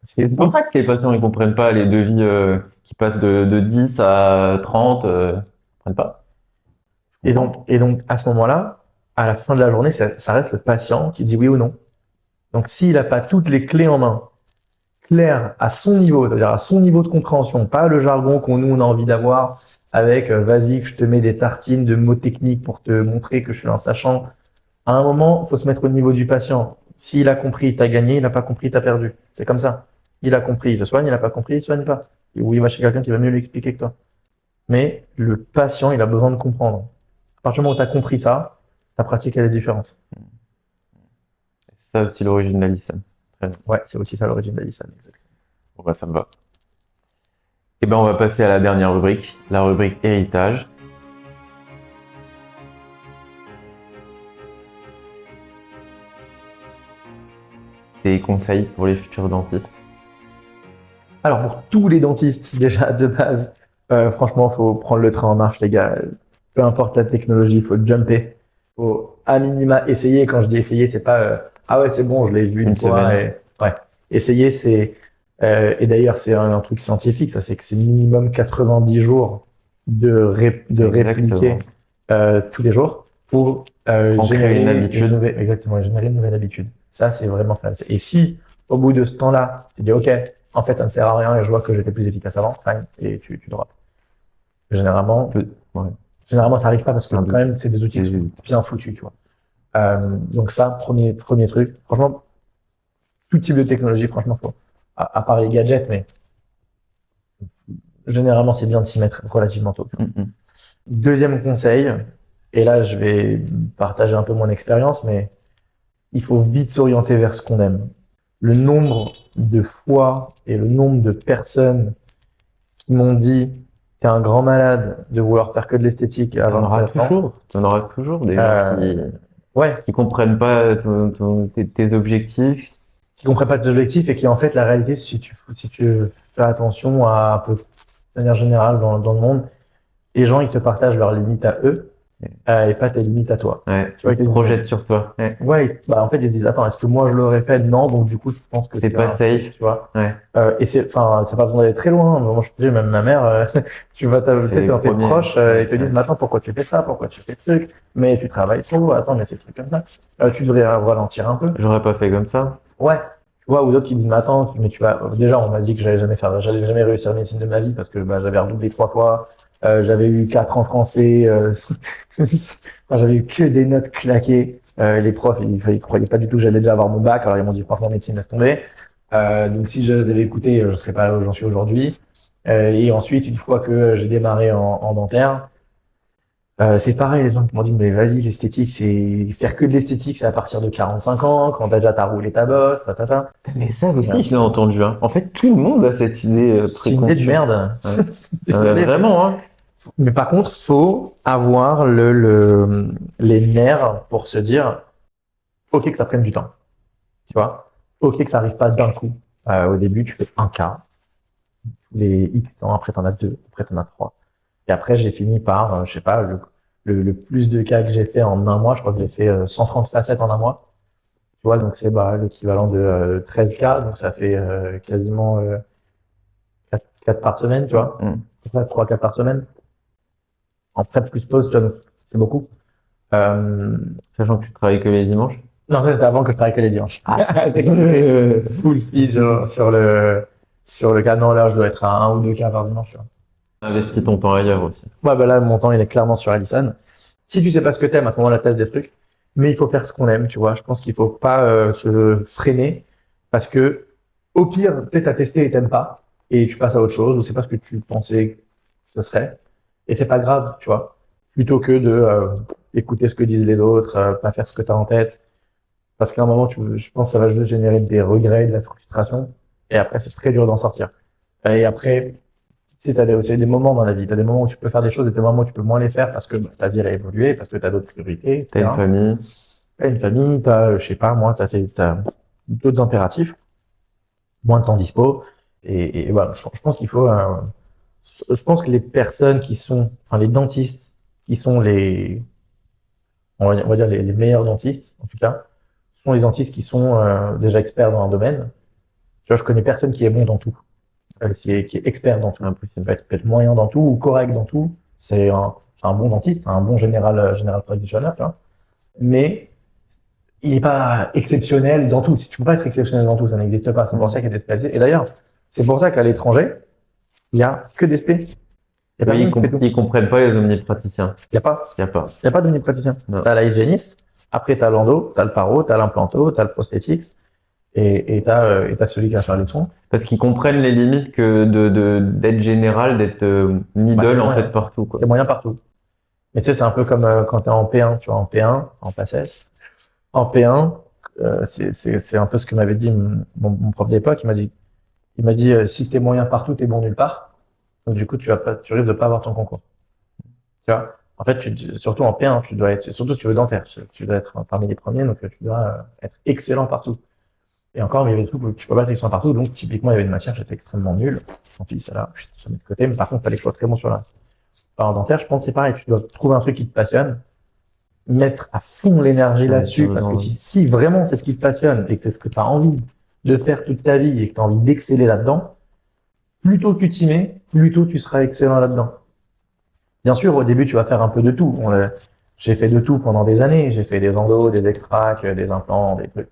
C'est pour ça que les patients ne comprennent pas les devis qui passent de 10 à 30. Ils comprennent pas. Et donc, à ce moment-là, à la fin de la journée, ça reste le patient qui dit oui ou non. Donc, s'il n'a pas toutes les clés en main, claires à son niveau, c'est-à-dire à son niveau de compréhension, pas le jargon on a envie d'avoir avec vas-y que je te mets des tartines de mots techniques pour te montrer que je suis un sachant. À un moment, il faut se mettre au niveau du patient. S'il a compris, t'as gagné. Il n'a pas compris, t'as perdu. C'est comme ça. Il a compris, il se soigne. Il n'a pas compris, il se soigne pas. Ou il va chez quelqu'un qui va mieux l'expliquer que toi. Mais le patient, il a besoin de comprendre. À partir du moment où tu as compris ça, ta pratique, elle est différente. C'est ça aussi l'origine d'Alison. Ouais, c'est aussi ça l'origine d'Alison. Bon, bah, ça me va. Et ben, on va passer à la dernière rubrique, la rubrique héritage. Tes conseils pour les futurs dentistes? Alors, pour tous les dentistes, déjà, de base, franchement, faut prendre le train en marche, les gars. Peu importe la technologie, faut jumper. Faut, à minima, essayer. Quand je dis essayer, c'est pas, ah ouais, c'est bon, je l'ai vu une fois. semaine. Ouais. Essayer, c'est, et d'ailleurs, c'est un truc scientifique, ça, c'est que c'est minimum 90 jours de répliquer, tous les jours pour, En créer générer une habitude. exactement, générer une nouvelle habitude. Ça, c'est vraiment fun. Et si, au bout de ce temps-là, tu dis, OK, en fait, ça ne sert à rien et je vois que j'étais plus efficace avant, fine, et tu drops. Généralement, Ouais. généralement, ça arrive pas parce que Un quand même, c'est des outils qui sont bien foutus, tu vois. Donc ça, premier truc. Franchement, tout type de technologie, franchement, faut, à part les gadgets, mais généralement, c'est bien de s'y mettre relativement tôt. Deuxième conseil, et là, je vais partager un peu mon expérience, mais il faut vite s'orienter vers ce qu'on aime. Le nombre de fois et le nombre de personnes qui m'ont dit t'es un grand malade de vouloir faire que de l'esthétique à 27 ans. T'en auras toujours des gens Ouais, qui comprennent pas tes objectifs. qui comprennent pas tes objectifs et qui en fait la réalité si tu fais attention à un peu de manière générale dans le monde, les gens ils te partagent leurs limites à eux et pas tes limites à toi. Ouais, Tu vois, ils se projettent sur toi. Ouais. Ouais, bah en fait ils se disent attends, est-ce que moi je l'aurais fait? Non, donc du coup je pense que C'est pas safe. tu vois. Ouais. Et c'est pas besoin d'aller très loin. Moi je te dis, même ma mère, tu vas tu sais, dans tes premier. proches, ils te disent mais attends, pourquoi tu fais ça? Pourquoi tu fais ce truc? Mais tu travailles trop, attends, mais c'est truc comme ça. Tu devrais ralentir un peu. J'aurais pas fait comme ça. Ouais. Tu vois, ou d'autres qui disent mais attends, mais tu vas déjà on m'a dit que j'allais jamais réussir la médecine de ma vie parce que bah, j'avais redoublé 3 fois. J'avais eu 4 en français, enfin, j'avais eu que des notes claquées. Les profs, ils croyaient pas du tout que j'allais déjà avoir mon bac. Alors ils m'ont dit franchement médecine laisse tomber. Donc si je les avais écoutés, je serais pas là où j'en suis aujourd'hui. Et ensuite, une fois que j'ai démarré en dentaire, c'est pareil, les gens qui m'ont dit mais vas-y l'esthétique, c'est faire que de l'esthétique, c'est à partir de 45 ans, quand t'as roulé ta bosse, tatata. Mais ça aussi, je l'ai entendu. Hein. En fait, tout le monde a cette idée C'est une idée de merde. Ouais. Désolé. Vraiment, hein. Mais par contre, faut avoir les nerfs pour se dire, ok que ça prenne du temps, tu vois, ok que ça arrive pas d'un coup. Au début, tu fais un cas, tous les X temps, après t'en as 2, après t'en as 3. Et après, j'ai fini par, je sais pas, le plus de cas que j'ai fait en un mois, je crois que j'ai fait 130 facettes en un mois. Tu vois, donc c'est bah, l'équivalent de 13 cas, donc ça fait quasiment 4 par semaine, tu vois, 3-4 par semaine. En prep plus pause, tu vois, donc c'est beaucoup. Sachant que tu travailles que les dimanches. Non, ça, c'était avant que je travaille que les dimanches. Full speed sur le cas. Non, là, je dois être à 1 ou 2 cas par dimanche, tu vois. Investis ton temps ailleurs aussi. Ouais, bah là, mon temps, il est clairement sur Allison. Si tu sais pas ce que t'aimes, à ce moment-là, teste des trucs. Mais il faut faire ce qu'on aime, tu vois. Je pense qu'il faut pas se freiner parce que, au pire, peut-être à tester et t'aimes pas et tu passes à autre chose ou c'est pas ce que tu pensais que ce serait. Et c'est pas grave, tu vois. Plutôt que de écouter ce que disent les autres, pas faire ce que t'as en tête. Parce qu'à un moment, je pense que ça va juste générer des regrets, de la frustration. Et après, c'est très dur d'en sortir. Et après, tu sais, c'est des moments dans la vie. T'as des moments où tu peux faire des choses et des moments où tu peux moins les faire parce que bah, ta vie elle a évolué, parce que t'as d'autres priorités, etc. T'as une famille. T'as une famille, je sais pas, moi, t'as d'autres impératifs, moins de temps dispo. Et voilà, je pense qu'il faut, je pense que les personnes qui sont, enfin, les dentistes qui sont on va dire les meilleurs dentistes, en tout cas, sont les dentistes qui sont déjà experts dans un domaine. Tu vois, je connais personne qui est bon dans tout, qui est expert dans tout. Impossible. Peut être moyen dans tout ou correct dans tout. C'est un bon dentiste, c'est un bon général practitioner, tu vois. Mais il n'est pas exceptionnel dans tout. Si tu peux pas être exceptionnel dans tout, ça n'existe pas. C'est pour ça qu'il y a des spécialités. Et d'ailleurs, c'est pour ça qu'à l'étranger, il y a que des spé. Il y a Oui, personne qui fait tout. ils comprennent pas les omnipraticiens. Il y a pas. Y a pas. Il n'y a pas d'omnipraticien. Non. T'as la hygiéniste, après t'as l'endo, t'as le paro, t'as l'implanto, t'as le prosthétics, et t'as celui qui va faire les soins. Parce qu'ils comprennent les limites que d'être général, d'être middle Bah, en ouais. fait partout quoi. Il y a moyen partout. Mais tu sais, c'est un peu comme quand t'es en P1, tu vois, en P1, en PACES. En P1, c'est un peu ce que m'avait dit mon prof d'époque. Il m'a dit, si t'es moyen partout, t'es bon nulle part. Donc, du coup, tu risques de pas avoir ton concours. Tu vois? En fait, surtout en P1, tu dois être, surtout si tu veux dentaire, tu dois être parmi les premiers, donc tu dois être excellent partout. Et encore, il y avait des trucs où tu peux pas être excellent partout, donc typiquement, il y avait une matière, j'étais extrêmement nul. Tant pis, ça là, je mets de côté, mais par contre, il fallait que je sois très bon sur le reste. En dentaire, je pense que c'est pareil, tu dois trouver un truc qui te passionne, mettre à fond l'énergie là-dessus, parce que si vraiment c'est ce qui te passionne et que c'est ce que tu as envie de faire toute ta vie et que tu as envie d'exceller là-dedans, plus tôt tu t'y mets, plus tôt tu seras excellent là-dedans. Bien sûr, au début, tu vas faire un peu de tout. J'ai fait de tout pendant des années. J'ai fait des endos, des extracts, des implants, des trucs.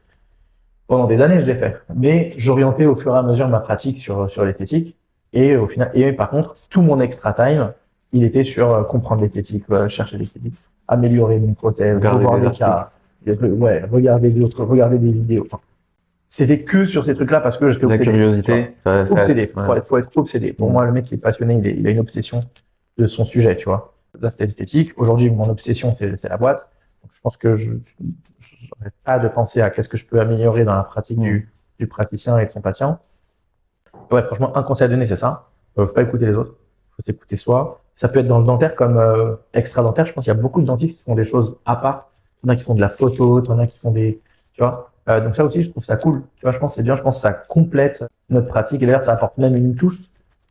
Pendant des années, je l'ai fait. Mais j'orientais au fur et à mesure ma pratique sur l'esthétique. Et au final, et par contre, tout mon extra time, il était sur comprendre l'esthétique, chercher l'esthétique, améliorer mon prothèse, revoir des cas, ouais, regarder des vidéos. Enfin, c'était que sur ces trucs-là parce que j'étais obsédé. La curiosité, obsédé. Ouais. Faut être obsédé. Pour moi, le mec qui est passionné, il a une obsession de son sujet, tu vois. Là, c'était l'esthétique. Aujourd'hui, mon obsession, c'est la boîte. Donc, je pense que je n'arrête pas de penser à qu'est-ce que je peux améliorer dans la pratique du praticien et de son patient. Ouais, franchement, un conseil à donner, c'est ça. Faut pas écouter les autres. Faut s'écouter soi. Ça peut être dans le dentaire comme extra-dentaire. Je pense qu'il y a beaucoup de dentistes qui font des choses à part. Il y en a qui font de la photo, il y en a qui font des, tu vois. Donc ça aussi, je trouve ça cool. Tu vois, je pense que c'est bien. Je pense que ça complète notre pratique. Et d'ailleurs, ça apporte même une touche.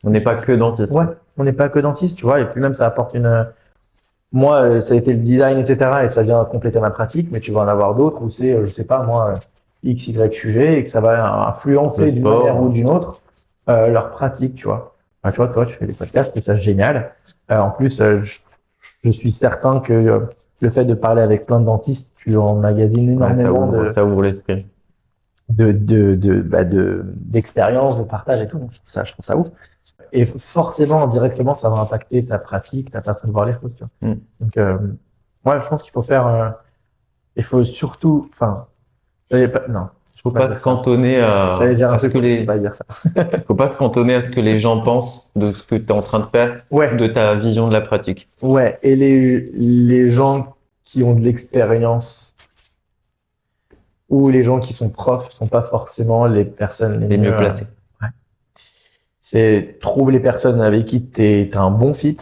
On n'est pas que dentiste. Ouais, on n'est pas que dentiste, tu vois. Et puis même, ça apporte une. Moi, ça a été le design, etc. Et ça vient compléter ma pratique. Mais tu vas en avoir d'autres où c'est, je sais pas, moi, X, Y sujet et que ça va influencer d'une manière ou d'une autre leur pratique, tu vois. Enfin, tu vois, toi, tu fais des podcasts, je trouve ça génial. En plus, je suis certain que le fait de parler avec plein de dentistes, tu emmagasines énormément ça ouvre l'esprit. d'expérience, de partage et tout. Donc, je trouve ça ouf. Et forcément, directement, ça va impacter ta pratique, ta façon de voir les choses, tu vois. Donc, ouais, je pense qu'il faut faire, il faut surtout, enfin, non. Faut pas se cantonner à. J'allais dire un truc, pas dire ça. Faut pas se cantonner à ce que les gens pensent de ce que tu es en train de faire, de ta vision de la pratique. Ouais, et les gens qui ont de l'expérience ou les gens qui sont profs sont pas forcément les personnes les mieux placées. C'est trouve les personnes avec qui t'as un bon fit,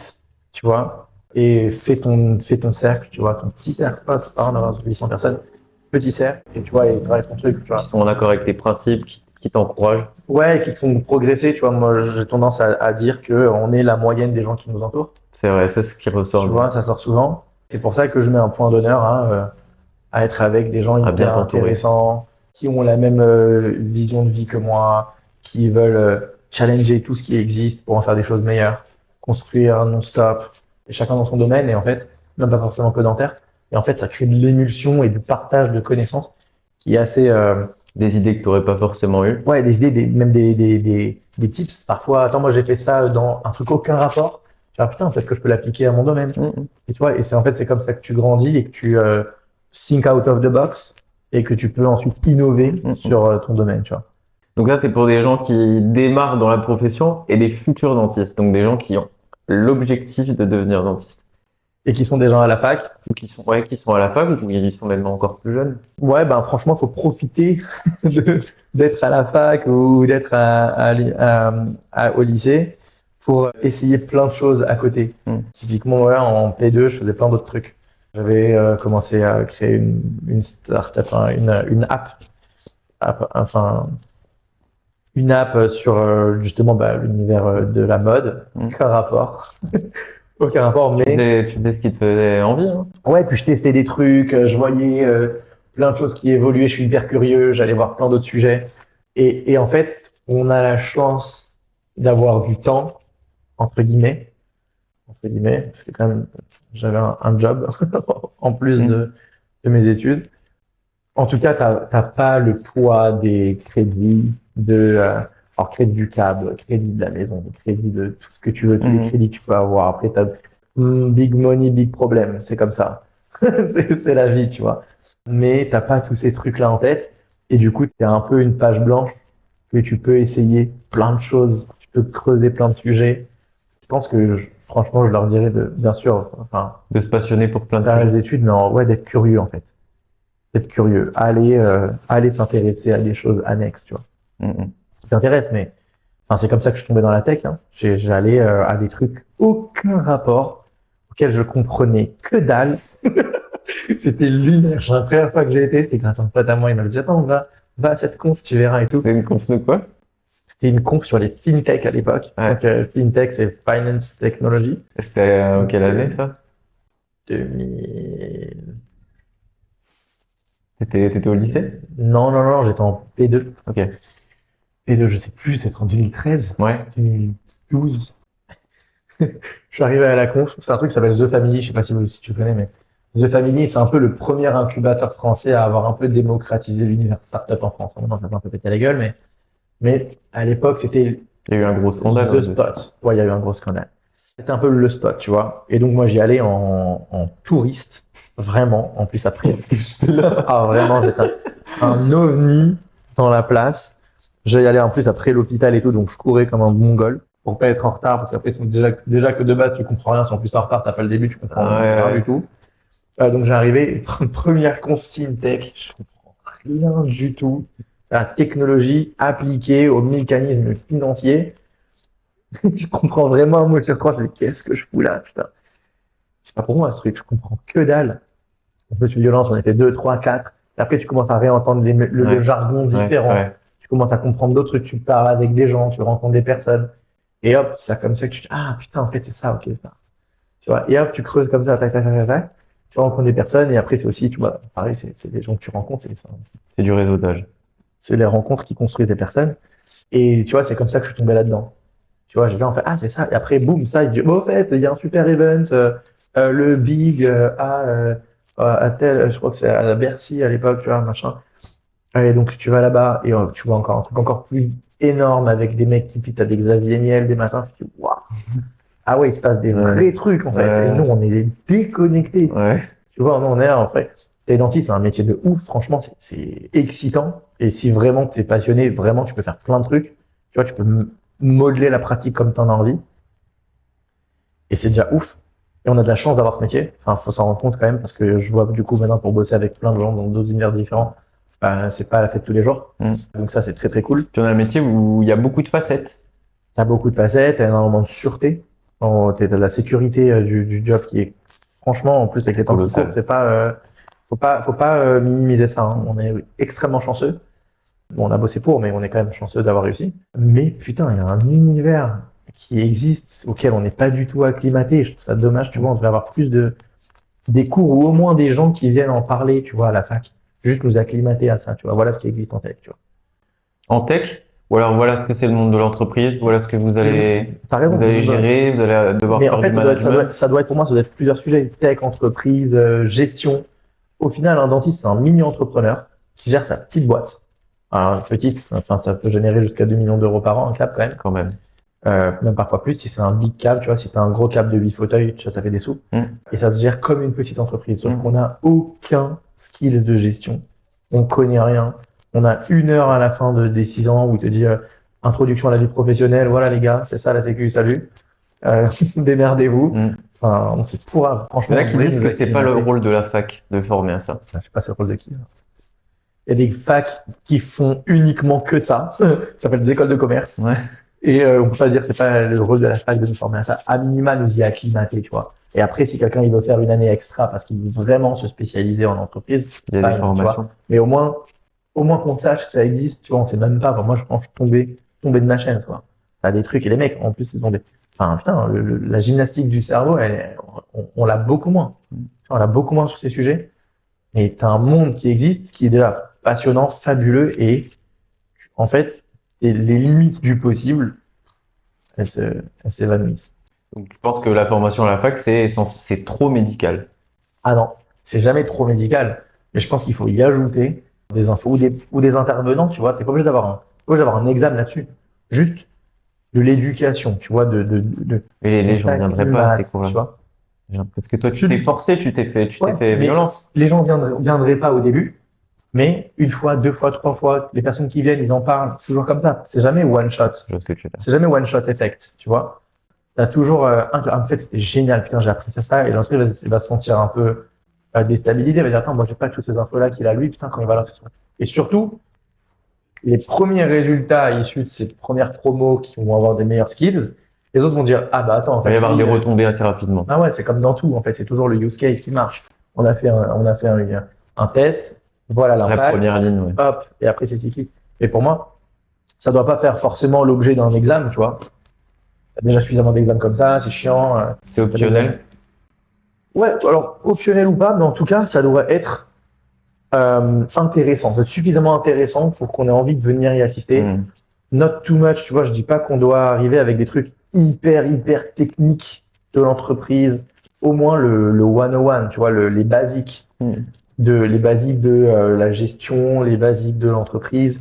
tu vois, et fais ton cercle, tu vois, ton petit cercle, pas en avoir 800 personnes, petit cercle, et tu vois, et travaille ton truc, tu vois. Qui sont en accord avec tes principes, qui t'encouragent. Ouais, qui te font progresser, tu vois. Moi, j'ai tendance à dire que on est la moyenne des gens qui nous entourent. C'est vrai, c'est ce qui ressort. Tu vois, ça sort souvent. C'est pour ça que je mets un point d'honneur à être avec des gens hyper intéressants, qui ont la même vision de vie que moi, qui veulent challenger tout ce qui existe pour en faire des choses meilleures, construire non-stop, et chacun dans son domaine, et en fait, même pas forcément que dentaire. Et en fait, ça crée de l'émulsion et du partage de connaissances qui est assez... des idées que tu n'aurais pas forcément eues. Ouais, des idées, même des tips. Parfois, attends, moi j'ai fait ça dans un truc aucun rapport. Tu vois, putain, peut-être que je peux l'appliquer à mon domaine. Et tu vois, et c'est comme ça que tu grandis et que tu think out of the box et que tu peux ensuite innover sur ton domaine, tu vois. Donc là, c'est pour des gens qui démarrent dans la profession et des futurs dentistes. Donc des gens qui ont l'objectif de devenir dentiste. Et qui sont des gens à la fac. Ou qui sont à la fac ou qui sont même encore plus jeunes. Ouais, ben franchement, faut profiter d'être à la fac ou d'être au lycée pour essayer plein de choses à côté. Typiquement, ouais, en P2, je faisais plein d'autres trucs. J'avais commencé à créer une start-up, une app sur justement l'univers de la mode. Aucun rapport. Aucun rapport, mais... Tu sais ce qui te faisait envie, hein. Ouais, puis je testais des trucs, je voyais plein de choses qui évoluaient, je suis hyper curieux, j'allais voir plein d'autres sujets. Et en fait, on a la chance d'avoir du temps, entre guillemets, parce que quand même, j'avais un job en plus de mes études. En tout cas, t'as pas le poids des crédits, alors crédit du câble, crédit de la maison, crédit de tout ce que tu veux, tous les crédits que tu peux avoir. Après, t'as big money, big problem, c'est comme ça. c'est la vie, tu vois. Mais t'as pas tous ces trucs-là en tête. Et du coup, t'as un peu une page blanche que tu peux essayer plein de choses. Tu peux creuser plein de sujets. Je pense que, franchement, je leur dirais bien sûr, de se passionner pour plein de faire les études, mais ouais, d'être curieux, en fait. D'être curieux. Aller s'intéresser à des choses annexes, tu vois. Qui t'intéressent, mais Enfin, c'est comme ça que je suis tombé dans la tech. Hein. J'allais à des trucs aucun rapport, auxquels je comprenais que dalle. C'était lunaire. La première fois que j'ai été, c'était grâce à un pote à moi. Il m'a dit, attends, va à cette conf, tu verras et tout. C'est une conf de quoi? C'était une conf sur les fintech à l'époque. Ouais. Donc, fintech, c'est Finance Technology. C'était quelle année ça? 2000... T'étais au lycée? Non, j'étais en P2. Ok. P2, je sais plus, c'est en 2013, Ouais. 2012. Je suis arrivé à la conf, c'est un truc qui s'appelle The Family, je sais pas si tu connais, mais The Family, c'est un peu le premier incubateur français à avoir un peu démocratisé l'univers startup en France. Maintenant, ça fait un peu péter la gueule, mais à l'époque, c'était Il y a eu un gros scandale. The Spot. Ouais, il y a eu un gros scandale. C'était un peu le spot, tu vois. Et donc, moi, j'y allais en touriste, vraiment. En plus, après, ah, vraiment, j'étais un ovni dans la place. J'y allais en plus après l'hôpital et tout, donc je courais comme un mongol pour pas être en retard, parce qu'après, déjà que de base, tu comprends rien. Si en plus en retard, t'as pas le début, tu comprends rien du tout. Donc, j'arrivais, première conf fintech, je comprends rien du tout. La technologie appliquée aux mécanismes financiers. Je comprends vraiment un mot sur trois. Je me dis, qu'est-ce que je fous là, putain. C'est pas pour moi, ce truc. Je comprends que dalle. Un peu de violence, j'en ai fait 2, 3, 4. Après, tu commences à réentendre le jargon différent. Ouais. Tu commences à comprendre d'autres trucs. Tu parles avec des gens, tu rencontres des personnes. Et hop, c'est comme ça que tu dis, ah, putain, en fait, c'est ça, ok, c'est ça. Tu vois, et hop, tu creuses comme ça, tac, tac, tac, tac, tac. Tu rencontres des personnes. Et après, c'est aussi, tu vois, pareil, c'est des gens que tu rencontres. C'est du réseautage. C'est les rencontres qui construisent des personnes. Et tu vois, c'est comme ça que je suis tombé là-dedans. Tu vois, j'ai vu en fait, ah, c'est ça. Et après, boum, ça, il dit, bon, en fait, il y a un super event, le Big à tel, je crois que c'est à Bercy à l'époque, tu vois, machin. Et donc, tu vas là-bas et tu vois encore un truc encore plus énorme avec des mecs qui pitent à des Xavier Niel des matins. Tu dis, waouh. Ah ouais, il se passe des vrais trucs, en fait. Et nous, on est déconnectés. Ouais. Tu vois, nous, on est là, en fait. T'es dentiste, c'est un métier de ouf. Franchement, c'est excitant. Et si vraiment t'es passionné, vraiment, tu peux faire plein de trucs. Tu vois, tu peux modeler la pratique comme t'en as envie. Et c'est déjà ouf. Et on a de la chance d'avoir ce métier. Enfin, faut s'en rendre compte quand même, parce que je vois du coup maintenant pour bosser avec plein de gens dans d'autres univers différents, c'est pas la fête tous les jours. Donc ça, c'est très très cool. Puis on a un métier où il y a beaucoup de facettes. T'as beaucoup de facettes, t'as énormément de sûreté. T'as de la sécurité du job qui est, franchement, en plus avec les temps qui courent, c'est pas, faut pas minimiser ça. Hein. On est extrêmement chanceux. Bon, on a bossé pour, mais on est quand même chanceux d'avoir réussi. Mais putain, il y a un univers qui existe auquel on n'est pas du tout acclimaté. Je trouve ça dommage, tu vois, on devrait avoir plus des cours ou au moins des gens qui viennent en parler, tu vois, à la fac. Juste nous acclimater à ça, tu vois. Voilà ce qui existe en tech, tu vois. En tech? Ou alors voilà ce que c'est le monde de l'entreprise, voilà ce que vous allez, T'as raison, vous allez gérer, vous allez devoir mais faire en fait, du ça management. doit être pour moi, ça doit être plusieurs sujets. Tech, entreprise, gestion. Au final, un dentiste, c'est un mini-entrepreneur qui gère sa petite boîte. Alors, petite, enfin, ça peut générer jusqu'à 2 millions d'euros par an, un cap quand même. Même parfois plus. Si c'est un big cap, tu vois, si t'as un gros cap de 8 fauteuils, ça fait des sous. Et ça se gère comme une petite entreprise. Sauf qu'on n'a aucun skills de gestion. On connaît rien. On a 1 heure à la fin des 6 ans où il te dit introduction à la vie professionnelle. Voilà, les gars, c'est ça la sécu, salut. Démerdez-vous. Enfin, c'est pourrave. Franchement, Il y en a qui disent que c'est pas le rôle de la fac de former à ça. Je sais pas c'est le rôle de qui. Il y a des facs qui font uniquement que ça. Ça s'appelle des écoles de commerce. Ouais. Et on peut pas dire que c'est pas le rôle de la fac de nous former à ça. À minima, nous y acclimater, tu vois. Et après, si quelqu'un il veut faire une année extra parce qu'il veut vraiment se spécialiser en entreprise, il y a des formations. Mais au moins qu'on sache que ça existe, tu vois. On sait même pas. Enfin, moi, quand je tombais de ma chaîne, quoi. T'as des trucs et les mecs, en plus, ils ont des. Enfin, putain, la gymnastique du cerveau, on l'a beaucoup moins. On l'a beaucoup moins sur ces sujets. Et t'as un monde qui existe, qui est déjà passionnant, fabuleux, et en fait, les limites du possible, elles s'évanouissent. Donc tu penses que la formation à la fac, c'est trop médical? Ah non, c'est jamais trop médical, mais je pense qu'il faut y ajouter des infos ou des intervenants, tu vois. T'es pas obligé d'avoir un examen là-dessus. Juste de l'éducation, tu vois, Et les gens ne viendraient pas à ces cours-là. Tu vois. Parce que toi, tu t'es forcé, tu t'es fait violence. Les gens viendraient pas au début, mais 1 fois, 2 fois, 3 fois, les personnes qui viennent, ils en parlent. C'est toujours comme ça. C'est jamais one shot. C'est jamais one shot effect, tu vois. T'as toujours en fait, c'était génial. Putain, j'ai appris ça, et l'entrée il va se sentir un peu déstabilisé. Il va dire, attends, moi, j'ai pas toutes ces infos-là qu'il a lui. Putain, quand il va lancer son. Et surtout, les premiers résultats issus de ces premières promos qui vont avoir des meilleurs skills, les autres vont dire, ah bah attends, en Il va fait, y avoir lui, des retombées assez rapidement. ah ouais, c'est comme dans tout, en fait, c'est toujours le use case qui marche. On a fait un test, voilà La l'impact, première ligne, ouais. hop, et après c'est cyclique. Mais pour moi, ça doit pas faire forcément l'objet d'un examen, tu vois. T'as déjà suffisamment d'examens comme ça, c'est chiant. C'est optionnel. Ouais, alors optionnel ou pas, mais en tout cas, ça doit être intéressant, ça doit être suffisamment intéressant pour qu'on ait envie de venir y assister. Mm. Not too much, tu vois, je dis pas qu'on doit arriver avec des trucs hyper techniques de l'entreprise, au moins le 101, tu vois, les basiques Mm. les basiques de la gestion, les basiques de l'entreprise.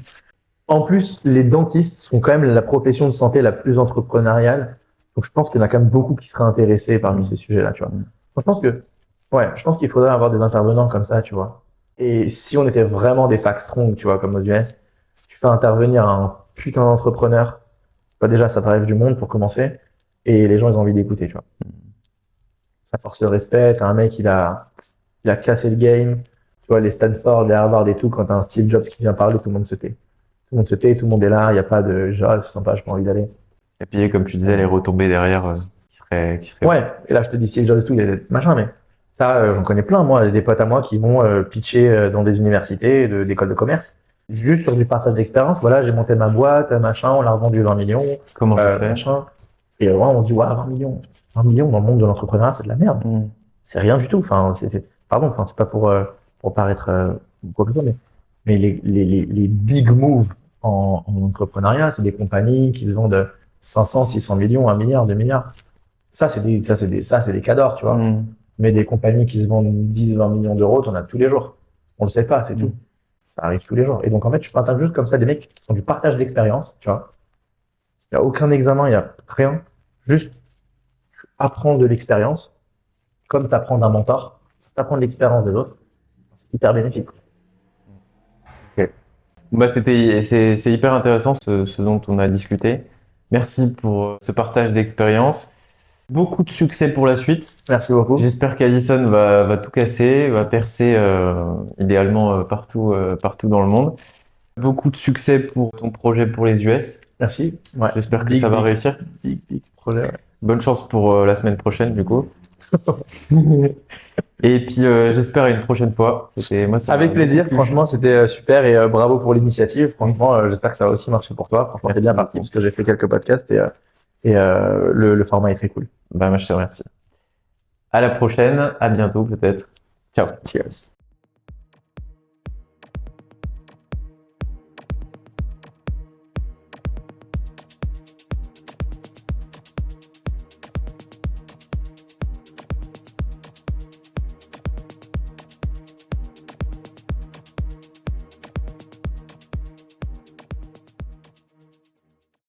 En plus, les dentistes sont quand même la profession de santé la plus entrepreneuriale. Donc, je pense qu'il y en a quand même beaucoup qui seraient intéressés parmi ces sujets-là, tu vois. Donc, je pense qu'il faudrait avoir des intervenants comme ça, tu vois. Et si on était vraiment des facs strong, tu vois, comme aux US, tu fais intervenir un putain d'entrepreneur, bah déjà, ça t'arrive du monde pour commencer, et les gens, ils ont envie d'écouter, tu vois. Ça force le respect, t'as un mec, il a cassé le game, tu vois, les Stanford, les Harvard et tout, quand t'as un Steve Jobs qui vient parler, tout le monde se tait. Tout le monde se tait, tout le monde est là, il n'y a pas de genre, ah, c'est sympa, j'ai pas envie d'aller. Et puis, comme tu disais, les retombées derrière qui seraient... Ouais, et là, je te dis Steve Jobs et tout, il y a des machins, mais j'en connais plein, moi, des potes à moi qui vont pitcher dans des universités, d'écoles de commerce, juste sur du partage d'expérience. Voilà, j'ai monté ma boîte, machin, on l'a revendu 20 millions, Comment tu fais? machin. Et vraiment, on se dit, ouais, 20 millions. 20 millions dans le monde de l'entrepreneuriat, c'est de la merde. Mm. C'est rien du tout. Enfin, pardon, enfin, c'est pas pour paraître quoi que ce soit, mais les big moves en entrepreneuriat, c'est des compagnies qui se vendent 500, 600 millions, 1 milliard, 2 milliards. Ça, c'est des cadors, tu vois. Mm. Mais des compagnies qui se vendent 10, 20 millions d'euros, t'en as tous les jours. On le sait pas, c'est tout. Ça arrive tous les jours. Et donc, en fait, tu fais juste comme ça des mecs qui font du partage d'expérience, tu vois. Il n'y a aucun examen, il n'y a rien. Juste, tu apprends de l'expérience, comme tu apprends d'un mentor, tu apprends de l'expérience des autres. C'est hyper bénéfique. Bah, c'est hyper intéressant ce dont on a discuté. Merci pour ce partage d'expérience. Beaucoup de succès pour la suite. Merci beaucoup. J'espère qu'Alison va tout casser, va percer idéalement partout dans le monde. Beaucoup de succès pour ton projet pour les US. Merci. Ouais. J'espère que ça va réussir. Big projet. Ouais. Bonne chance pour la semaine prochaine du coup. Et puis j'espère à une prochaine fois. Moi, avec plaisir, franchement c'était super et bravo pour l'initiative. Franchement, j'espère que ça va aussi marcher pour toi. Franchement, t'es bien parti parce que j'ai fait quelques podcasts et le format est très cool. Bah, moi je te remercie. À la prochaine, à bientôt peut-être. Ciao. Cheers.